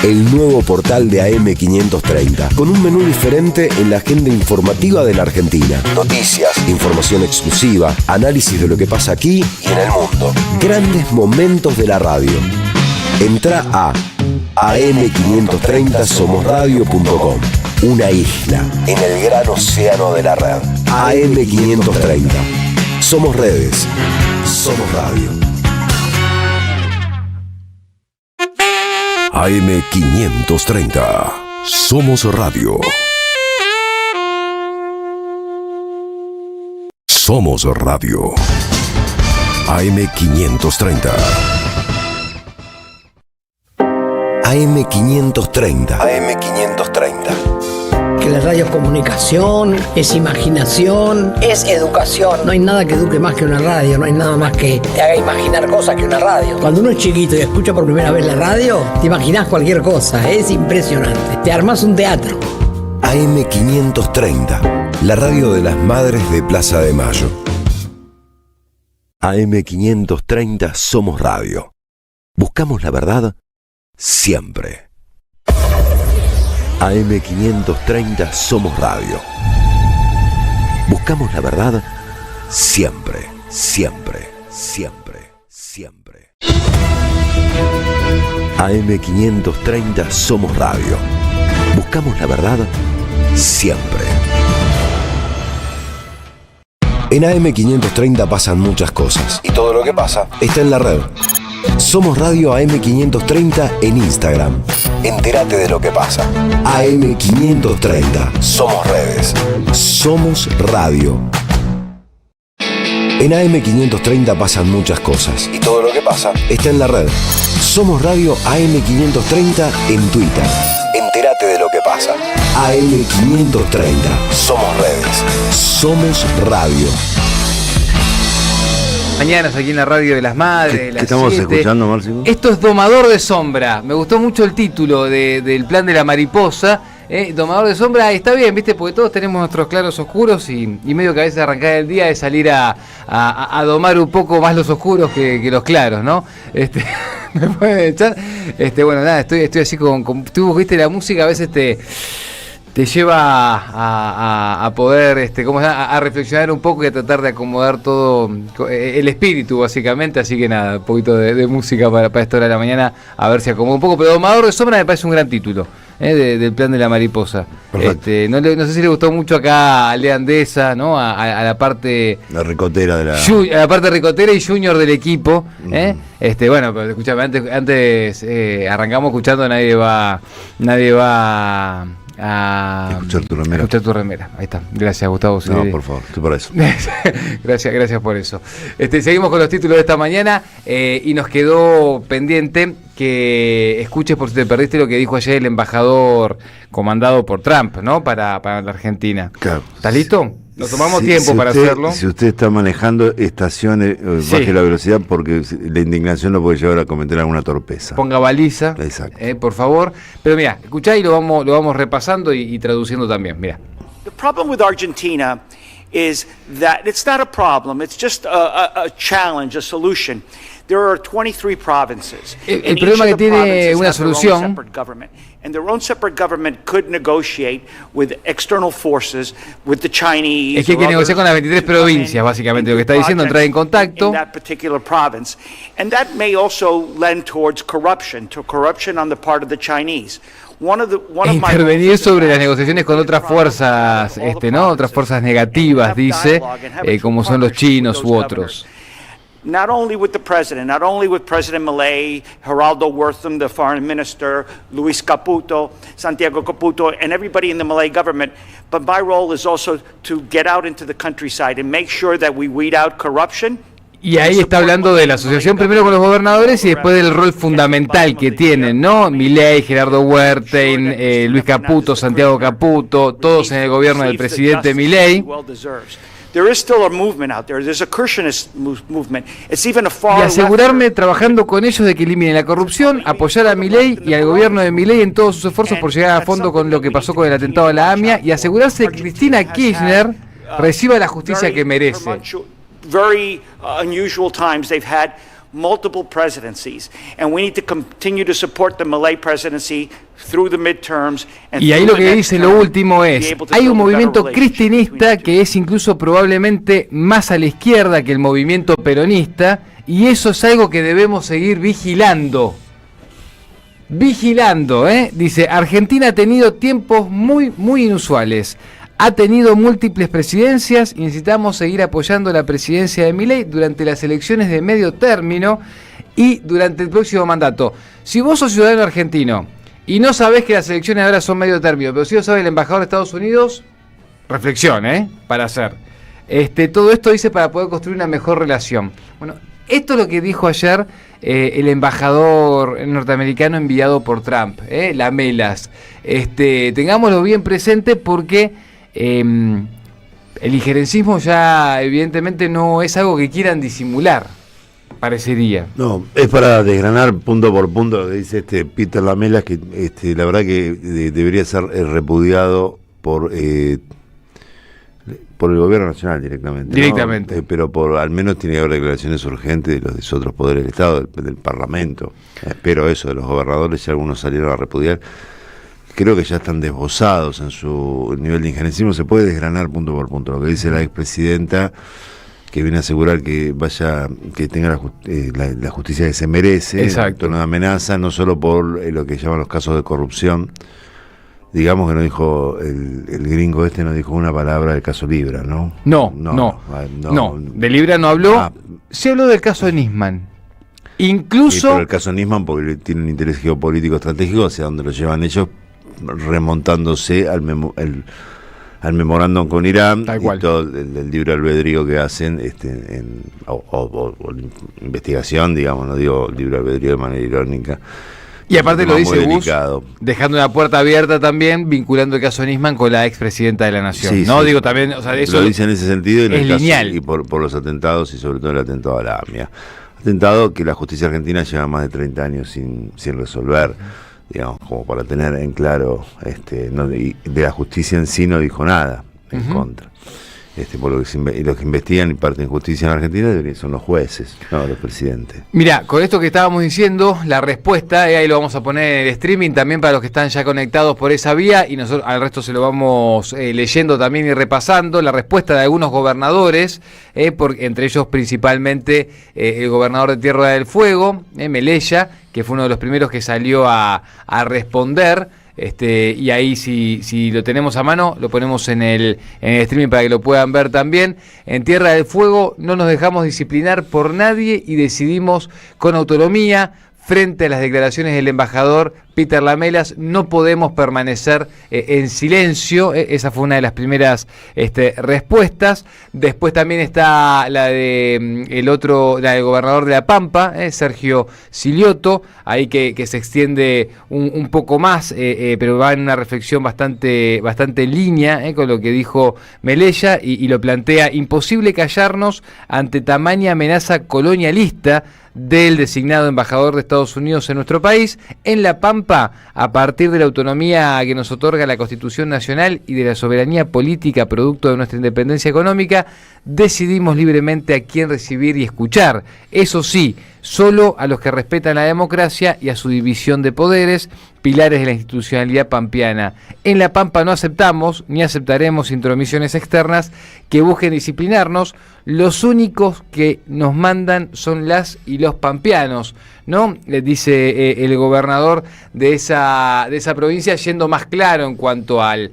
El nuevo portal de AM530, con un menú diferente en la agenda informativa de la Argentina. Noticias, información exclusiva, análisis de lo que pasa aquí y en el mundo. Grandes momentos de la radio. Entra a am530somosradio.com. Una isla en el gran océano de la red. AM530. Somos redes. Somos radio. AM530. Somos radio. Somos radio. AM530. AM530. AM530. Que la radio es comunicación, es imaginación, es educación. No hay nada que eduque más que una radio, no hay nada más que te haga imaginar cosas que una radio. Cuando uno es chiquito y escucha por primera vez la radio, te imaginas cualquier cosa, es impresionante. Te armás un teatro. AM530, la radio de las madres de Plaza de Mayo. AM530 Somos Radio. Buscamos la verdad siempre. AM530 Somos Radio. Buscamos la verdad siempre, siempre, siempre. siempre. AM530 Somos Radio. Buscamos la verdad siempre. En AM530 pasan muchas cosas y todo lo que pasa está en la red. Somos Radio AM530 en Instagram. Entérate de lo que pasa. AM530. Somos redes. Somos radio. En AM530 pasan muchas cosas y todo lo que pasa está en la red. Somos Radio AM530 en Twitter. Entérate de lo que pasa. AM530. Somos redes. Somos radio. Mañanas aquí en la radio de las madres. ¿Qué estamos 7. escuchando, Márcio? Esto es Domador de Sombra. Me gustó mucho el título del plan de la mariposa. Domador de Sombra está bien, ¿viste? Porque todos tenemos nuestros claros oscuros y medio que a veces arrancar el día es salir a domar un poco más los oscuros que los claros, ¿no? Me pueden echar. Bueno, nada, estoy así tú viste, la música a veces te lleva a poder a reflexionar un poco y a tratar de acomodar todo el espíritu, básicamente. Así que nada, un poquito de música para esta hora de la mañana, a ver si acomoda un poco. Pero Domador de Sombra me parece un gran título del plan de la mariposa. No sé si le gustó mucho acá a Lea Andesa, ¿no? A la parte la ricotera de a la parte ricotera y junior del equipo. Bueno, pero escúchame, antes arrancamos escuchando Nadie va a escuchar tu remera. Escuchar tu remera. Ahí está. Gracias, Gustavo. No, por favor, estoy para eso. Gracias por eso. Seguimos con los títulos de esta mañana y nos quedó pendiente que escuches, por si te perdiste, lo que dijo ayer el embajador comandado por Trump, ¿no? Para la Argentina. Claro. ¿Estás listo? Nos tomamos tiempo para hacerlo. Si usted está manejando, estaciones, baje la velocidad, porque la indignación lo puede llevar a cometer alguna torpeza. Ponga baliza, por favor. Pero mira, escuchá y lo vamos repasando y traduciendo también. Mira. The problem with Argentina is that it's not a problem, it's just a challenge, a solution. There are 23 provinces. El problema que tiene una solución. And their own separate government could negotiate with external forces, with the Chinese. Es que hay que negociar con las 23 provincias, básicamente, lo que está diciendo, entrar en contacto. In that particular province. And that may also lend towards corruption on the part of the Chinese. Intervenir sobre las negociaciones con otras fuerzas, ¿no? Otras fuerzas negativas, dice, como son los chinos u otros. Not only with the president, not only with President Milei, Geraldo Wortham, the foreign minister, Luis Caputo, Santiago Caputo, and everybody in the Milei government, but my role is also to get out into the countryside and make sure that we weed out corruption. Y ahí está hablando de la asociación primero con los gobernadores y después del rol fundamental que tienen, ¿no? Milei, Gerardo Huertain, Luis Caputo, Santiago Caputo, todos en el gobierno del presidente Milei. There is still a movement out there. There's a Kirchnerist movement. It's even a far y asegurarme, trabajando con ellos, de que eliminen la corrupción, apoyar a Milei y al gobierno de Milei en todos sus esfuerzos por llegar a fondo con lo que pasó con el atentado a la AMIA y asegurarse de que Cristina Kirchner reciba la justicia que merece. Very unusual times they've had multiple presidencies, and we need to continue to support the Milei presidency through the midterms. Y ahí lo que dice lo último es, hay un movimiento cristinista que es incluso probablemente más a la izquierda que el movimiento peronista, y eso es algo que debemos seguir vigilando. Dice, Argentina ha tenido tiempos muy inusuales. Ha tenido múltiples presidencias y necesitamos seguir apoyando la presidencia de Milei durante las elecciones de medio término y durante el próximo mandato. Si vos sos ciudadano argentino y no sabés que las elecciones ahora son medio término, pero si lo sabe el embajador de Estados Unidos, reflexión, para hacer. Todo esto dice para poder construir una mejor relación. Bueno, esto es lo que dijo ayer el embajador norteamericano enviado por Trump, Lamelas. Tengámoslo bien presente porque el injerencismo ya evidentemente no es algo que quieran disimular, parecería. No, es para desgranar punto por punto lo que dice Peter Lamelas, que la verdad que debería ser repudiado por el gobierno nacional directamente, ¿no? Pero al menos tiene que haber declaraciones urgentes de los otros poderes del Estado, del Parlamento. Espero eso de los gobernadores, si algunos salieron a repudiar. Creo que ya están desbozados en su nivel de injerencismo. Se puede desgranar punto por punto. Lo que dice la expresidenta viene a asegurar que tenga la justicia que se merece. Exacto. Una amenaza, no solo por lo que llaman los casos de corrupción. Digamos que no dijo, el gringo no dijo una palabra del caso Libra, ¿no? No. De Libra no habló. Se habló del caso de Nisman. Incluso... pero el caso Nisman, porque tiene un interés geopolítico estratégico, hacia donde lo llevan ellos, remontándose al memorándum con Irán, y todo el libre albedrío que hacen o investigación, digamos, no digo libre albedrío de manera irónica. Y aparte lo dice Bush, delicado, dejando una puerta abierta también, vinculando el caso Nisman con la expresidenta de la Nación. Sí, no sí. digo también, o sea, eso lo dice en ese sentido, en es el caso, lineal. y por los atentados, y sobre todo el atentado a la AMIA. Atentado que la justicia argentina lleva más de 30 años sin resolver, digamos, como para tener en claro, de la justicia en sí no dijo nada en contra. Por lo que los que investigan y parten justicia en Argentina son los jueces, no los presidentes. Mira, con esto que estábamos diciendo, la respuesta, ahí lo vamos a poner en el streaming también para los que están ya conectados por esa vía, y nosotros al resto se lo vamos leyendo también y repasando, la respuesta de algunos gobernadores, entre ellos principalmente el gobernador de Tierra del Fuego, Melella, que fue uno de los primeros que salió a responder. Y ahí si lo tenemos a mano, lo ponemos en el streaming para que lo puedan ver también. En Tierra del Fuego no nos dejamos disciplinar por nadie y decidimos con autonomía. Frente a las declaraciones del embajador Peter Lamelas, no podemos permanecer en silencio. Esa fue una de las primeras respuestas. Después también está la de la del gobernador de La Pampa, Sergio Silioto, ahí que se extiende un poco más, pero va en una reflexión bastante en línea con lo que dijo Melella y lo plantea: imposible callarnos ante tamaña amenaza colonialista del designado embajador de Estados Unidos en nuestro país. En La Pampa, a partir de la autonomía que nos otorga la Constitución Nacional y de la soberanía política producto de nuestra independencia económica, decidimos libremente a quién recibir y escuchar. Eso sí, solo a los que respetan la democracia y a su división de poderes, pilares de la institucionalidad pampeana. En La Pampa no aceptamos ni aceptaremos intromisiones externas que busquen disciplinarnos. Los únicos que nos mandan son las y los pampeanos, ¿no? Le dice el gobernador de esa provincia, yendo más claro en cuanto al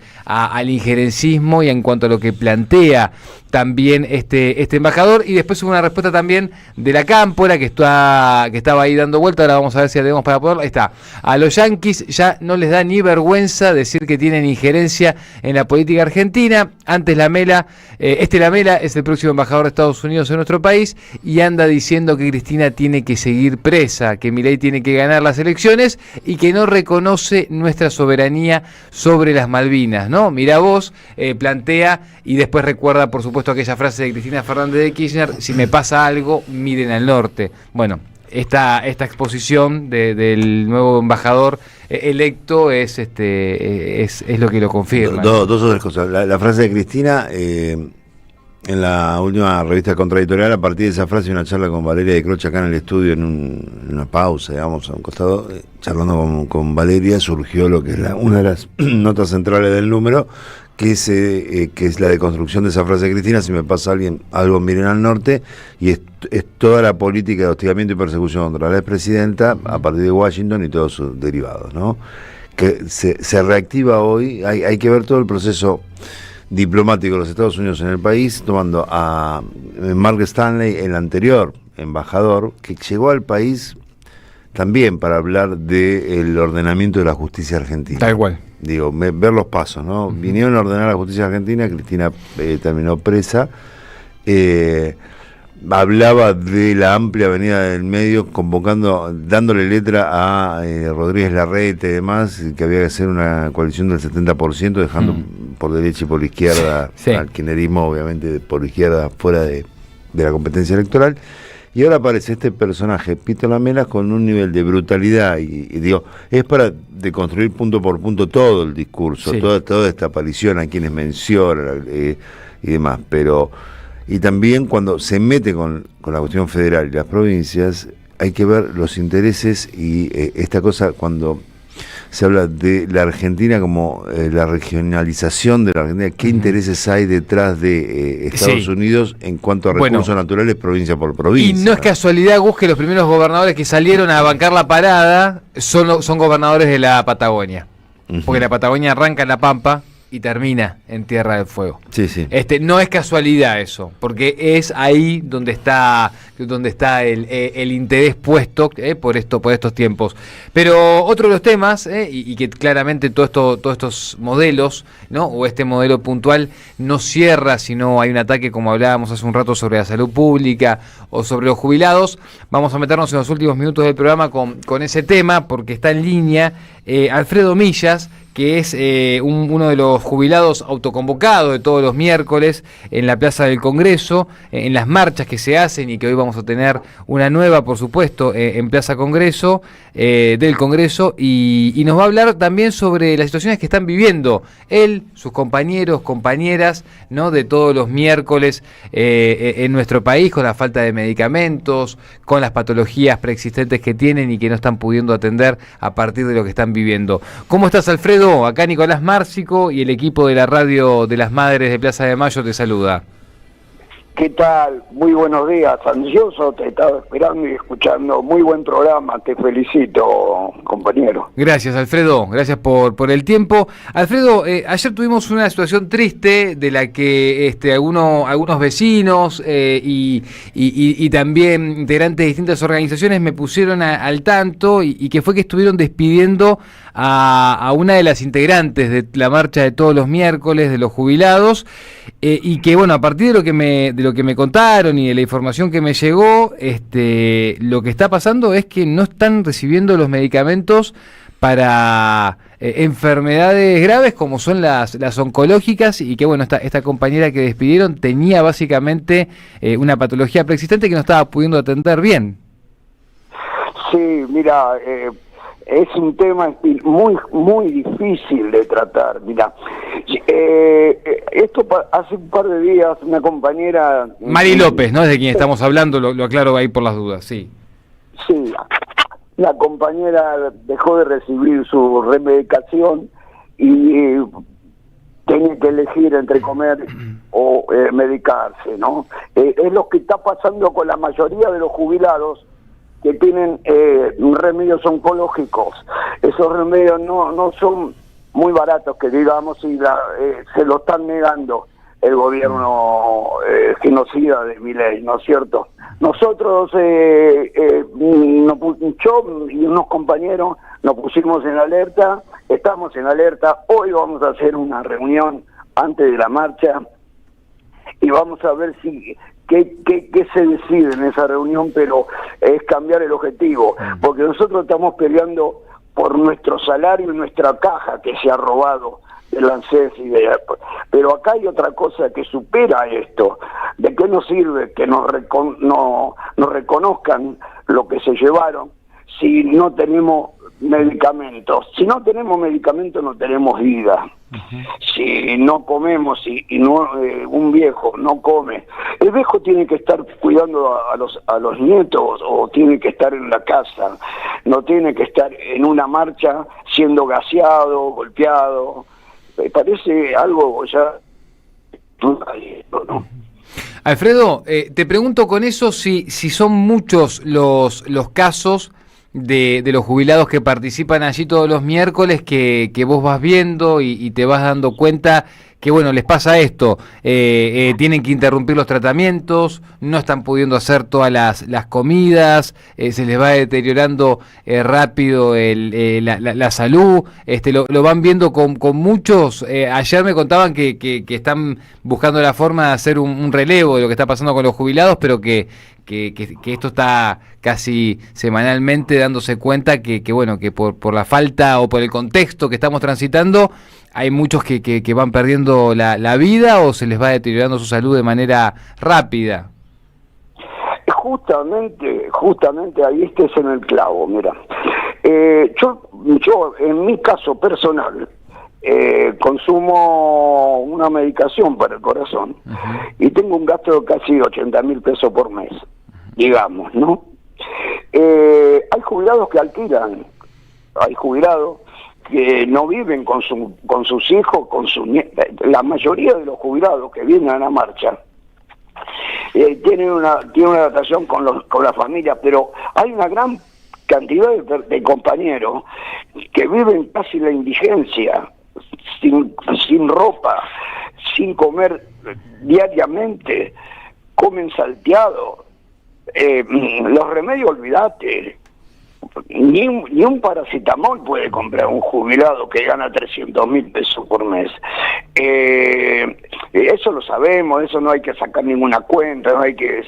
injerencismo y en cuanto a lo que plantea también este embajador. Y después hubo una respuesta también de la Cámpora que estaba ahí dando vuelta. Ahora vamos a ver si la tenemos para poderla. Ahí está. A los yanquis ya no les da ni vergüenza decir que tienen injerencia en la política argentina. Antes Lamela es el próximo embajador de Estados Unidos en nuestro país y anda diciendo que Cristina tiene que seguir presa, que Milei tiene que ganar las elecciones y que no reconoce nuestra soberanía sobre las Malvinas, ¿no? Mirá vos, plantea, y después recuerda, por supuesto, aquella frase de Cristina Fernández de Kirchner: si me pasa algo, miren al norte. Bueno, esta exposición del nuevo embajador electo es lo que lo confirma. Dos o tres cosas. La frase de Cristina, en la última revista Contradictorial, a partir de esa frase, una charla con Valeria de Croce acá en el estudio, en una pausa, digamos, a un costado, charlando con Valeria, surgió lo que es una de las notas centrales del número, que es la deconstrucción de esa frase de Cristina: si me pasa algo, miren al norte, y es toda la política de hostigamiento y persecución contra la expresidenta a partir de Washington y todos sus derivados, ¿no? Que se reactiva hoy. Hay que ver todo el proceso diplomático de los Estados Unidos en el país, tomando a Mark Stanley, el anterior embajador, que llegó al país también para hablar del ordenamiento de la justicia argentina. Tal cual. Digo, ver los pasos, ¿no? Uh-huh. Vinieron a ordenar la justicia argentina, Cristina terminó presa, hablaba de la amplia avenida del medio, dándole letra a Rodríguez Larreta y demás, que había que hacer una coalición del 70%, dejando por derecha y por izquierda al kirchnerismo, obviamente por izquierda, fuera de la competencia electoral. Y ahora aparece este personaje, Peter Lamelas, con un nivel de brutalidad y digo, es para deconstruir punto por punto todo el discurso, toda esta aparición a quienes menciona y demás, pero y también cuando se mete con la cuestión federal y las provincias, hay que ver los intereses y esta cosa cuando se habla de la Argentina como la regionalización de la Argentina. ¿Qué intereses hay detrás de Estados Unidos en cuanto a recursos naturales, provincia por provincia? Y no es casualidad, Gus, que los primeros gobernadores que salieron a bancar la parada son gobernadores de la Patagonia. Porque la Patagonia arranca en La Pampa y termina en Tierra del Fuego. Sí, sí. No es casualidad eso, porque es ahí donde está el interés puesto por estos tiempos. Pero otro de los temas, y que claramente todos estos modelos, ¿no? O este modelo puntual no cierra si no hay un ataque, como hablábamos hace un rato, sobre la salud pública o sobre los jubilados. Vamos a meternos en los últimos minutos del programa con ese tema, porque está en línea Alfredo Millas, que es uno de los jubilados autoconvocados de todos los miércoles en la Plaza del Congreso, en las marchas que se hacen, y que hoy vamos a tener una nueva, por supuesto, en Plaza Congreso, del Congreso, y nos va a hablar también sobre las situaciones que están viviendo él, sus compañeros, compañeras, ¿no? De todos los miércoles en nuestro país, con la falta de medicamentos, con las patologías preexistentes que tienen y que no están pudiendo atender a partir de lo que están viviendo. ¿Cómo estás, Alfredo? Acá Nicolás Márcico y el equipo de la radio de las Madres de Plaza de Mayo te saluda. ¿Qué tal? Muy buenos días, ansioso, te estaba esperando y escuchando. Muy buen programa, te felicito, compañero. Gracias, Alfredo, gracias por el tiempo. Alfredo, ayer tuvimos una situación triste de la que algunos vecinos y también integrantes de distintas organizaciones me pusieron al tanto, y que fue que estuvieron despidiendo a una de las integrantes de la marcha de todos los miércoles de los jubilados, y que bueno, a partir de lo que me contaron y de la información que me llegó, lo que está pasando es que no están recibiendo los medicamentos para enfermedades graves como son las oncológicas, y que bueno, esta compañera que despidieron tenía básicamente una patología preexistente que no estaba pudiendo atender bien. Sí, mira, es un tema muy difícil de tratar. Mira, esto hace un par de días una compañera... Mari López, ¿no? Es de quien estamos hablando, lo aclaro ahí por las dudas, sí. Sí, la compañera dejó de recibir su remedicación y tiene que elegir entre comer o medicarse, ¿no? Es lo que está pasando con la mayoría de los jubilados que tienen remedios oncológicos. Esos remedios no son muy baratos, que digamos, y se lo están negando el gobierno genocida de Milei, ¿no es cierto? Nosotros, yo y unos compañeros nos pusimos en alerta, estamos en alerta. Hoy vamos a hacer una reunión antes de la marcha y vamos a ver qué se decide en esa reunión, pero es cambiar el objetivo, porque nosotros estamos peleando por nuestro salario y nuestra caja que se ha robado del ANSES pero acá hay otra cosa que supera esto. ¿De qué nos sirve que nos reconozcan lo que se llevaron si no tenemos medicamentos? Si no tenemos medicamentos no tenemos vida. Si no comemos y no un viejo no come, el viejo tiene que estar cuidando a los nietos, o tiene que estar en la casa, no tiene que estar en una marcha siendo gaseado, golpeado. Me parece algo ya, ¿no? Alfredo, te pregunto con eso si son muchos los casos de los jubilados que participan allí todos los miércoles que vos vas viendo y te vas dando cuenta que bueno, les pasa esto, tienen que interrumpir los tratamientos, no están pudiendo hacer todas las comidas, se les va deteriorando rápido la salud, lo van viendo con muchos. Ayer me contaban que están buscando la forma de hacer un relevo de lo que está pasando con los jubilados, pero que esto está casi semanalmente dándose cuenta que bueno, que por la falta o por el contexto que estamos transitando, hay muchos que van perdiendo la vida o se les va deteriorando su salud de manera rápida. Justamente ahí estés en el clavo. Mira, yo en mi caso personal consumo una medicación para el corazón y tengo un gasto de casi 80.000 pesos por mes, digamos, ¿no? Hay jubilados que alquilan hay jubilados que no viven con sus hijos, con sus nietos. La mayoría de los jubilados que vienen a la marcha tienen una adaptación con la familia, pero hay una gran cantidad de compañeros que viven casi la indigencia, sin ropa, sin comer diariamente, comen salteado. Los remedios, olvídate, ni un paracetamol puede comprar un jubilado que gana 300.000 pesos por mes. Eso lo sabemos, eso no hay que sacar ninguna cuenta, no hay que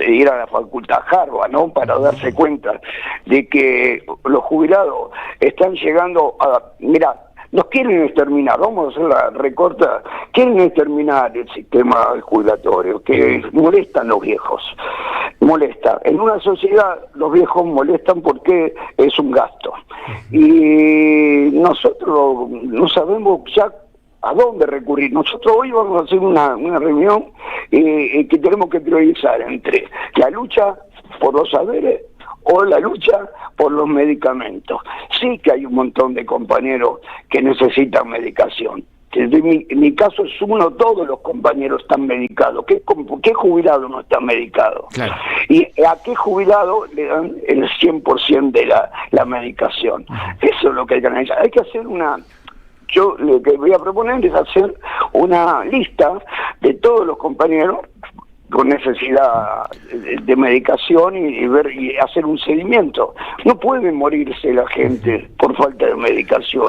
ir a la facultad Harvard, ¿no?, para darse cuenta de que los jubilados están llegando a... Mira, nos quieren exterminar, vamos a hacer la recorta, quieren exterminar el sistema jubilatorio, que molestan los viejos, molesta. En una sociedad los viejos molestan porque es un gasto. Y nosotros no sabemos ya a dónde recurrir. Nosotros hoy vamos a hacer una reunión que tenemos que priorizar entre la lucha por los saberes o la lucha por los medicamentos. Sí que hay un montón de compañeros que necesitan medicación. En mi caso es uno, todos los compañeros están medicados. ¿Qué jubilado no está medicado? Claro. ¿Y a qué jubilado le dan el 100% de la medicación? Eso es lo que hay que analizar. Hay que hacer yo lo que voy a proponer es hacer una lista de todos los compañeros con necesidad de medicación y hacer un seguimiento. No puede morirse la gente por falta de medicación.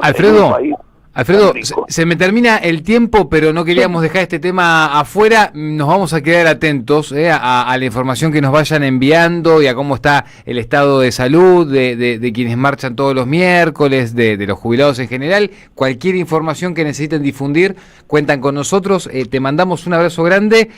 Alfredo, se me termina el tiempo, pero no queríamos dejar este tema afuera. Nos vamos a quedar atentos a la información que nos vayan enviando y a cómo está el estado de salud de quienes marchan todos los miércoles, de los jubilados en general. Cualquier información que necesiten difundir, cuentan con nosotros. Te mandamos un abrazo grande,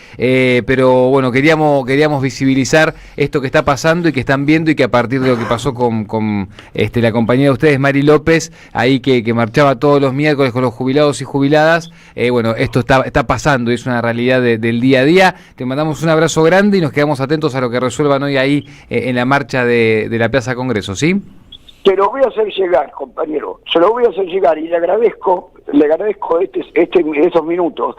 pero bueno, queríamos visibilizar esto que está pasando y que están viendo, y que a partir de lo que pasó con la compañera de ustedes, Mari López, ahí que marchaba todos los miércoles con los jubilados y jubiladas, bueno, esto está pasando y es una realidad del día a día. Te mandamos un abrazo grande y nos quedamos atentos a lo que resuelvan hoy ahí en la marcha de la Plaza Congreso, ¿sí? Te lo voy a hacer llegar, compañero, se lo voy a hacer llegar y le agradezco estos minutos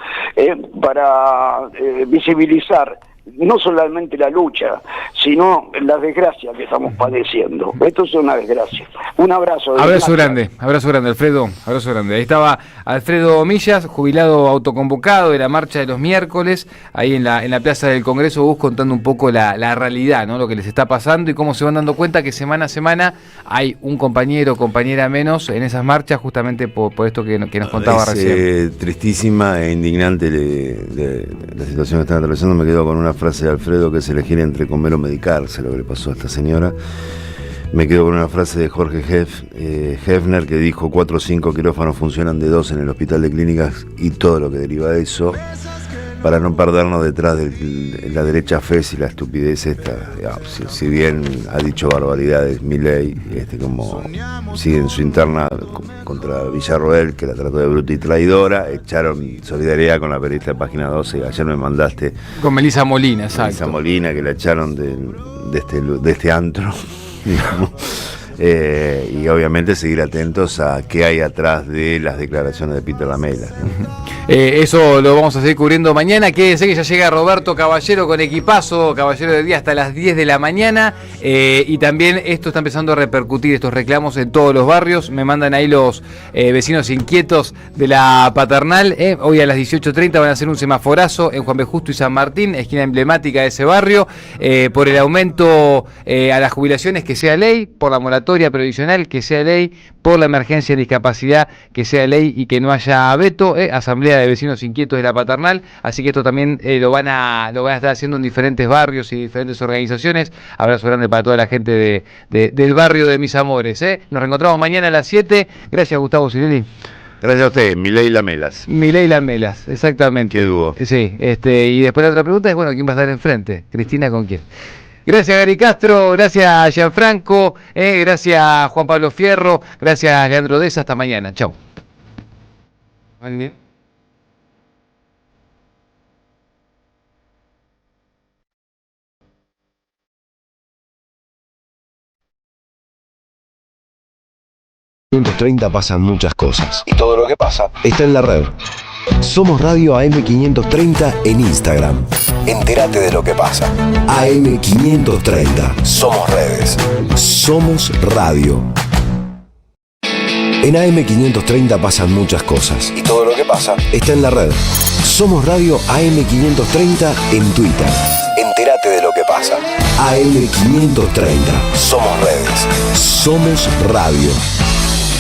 para visibilizar no solamente la lucha, sino las desgracias que estamos padeciendo. Esto es una desgracia. Un abrazo. Abrazo grande, Alfredo, abrazo grande. Ahí estaba Alfredo Millas, jubilado autoconvocado de la marcha de los miércoles, ahí en la Plaza del Congreso, contando un poco la realidad, ¿no?, lo que les está pasando y cómo se van dando cuenta que semana a semana hay un compañero o compañera menos en esas marchas, justamente por esto que nos contaba recién. Tristísima e indignante de la situación que están atravesando. Me quedo con una frase de Alfredo, que es elegir entre comer o medicarse, lo que le pasó a esta señora. Me quedo con una frase de Jorge Hefner, que dijo: 4 o 5 quirófanos funcionan de 2 en el hospital de clínicas, y todo lo que deriva de eso, para no perdernos detrás de la derecha fez y la estupidez esta. Si bien ha dicho barbaridades Milei, como sigue en su interna contra Villarroel, que la trató de bruta y traidora, echaron solidaridad con la periodista de Página 12, ayer me mandaste. Con Melissa Molina, exacto. Melissa Molina, que la echaron de este antro, digamos. Y obviamente seguir atentos a qué hay atrás de las declaraciones de Peter Lamela, ¿no? Eso lo vamos a seguir cubriendo mañana. Quédense que ya llega Roberto Caballero con equipazo, Caballero de día hasta las 10 de la mañana. Y también esto está empezando a repercutir, estos reclamos en todos los barrios. Me mandan ahí los vecinos inquietos de la Paternal. Hoy a las 18:30 van a hacer un semaforazo en Juan B. Justo y San Martín, esquina emblemática de ese barrio, por el aumento a las jubilaciones, que sea ley, por la moratoria previsional, que sea ley, por la emergencia de discapacidad, que sea ley y que no haya veto. Asamblea de vecinos inquietos de la Paternal, así que esto también lo van a estar haciendo en diferentes barrios y diferentes organizaciones. Abrazo grande para toda la gente del barrio de Mis Amores. Nos reencontramos mañana a las 7. Gracias, Gustavo Cirelli. Gracias a usted, Milei Lamelas. Milei Lamelas, exactamente. Qué dúo. Sí, y después la otra pregunta es, ¿quién va a estar enfrente? Cristina, ¿con quién? Gracias, Gary Castro, gracias, Gianfranco, gracias, Juan Pablo Fierro, gracias, Leandro Deza. Hasta mañana. Chau. AM530 pasan muchas cosas. Y todo lo que pasa está en la red. Somos Radio AM530 en Instagram. Entérate de lo que pasa. AM530. Somos redes. Somos radio. En AM530 pasan muchas cosas. Y todo lo que pasa está en la red. Somos Radio AM530 en Twitter. Entérate de lo que pasa. AM530. Somos redes. Somos radio.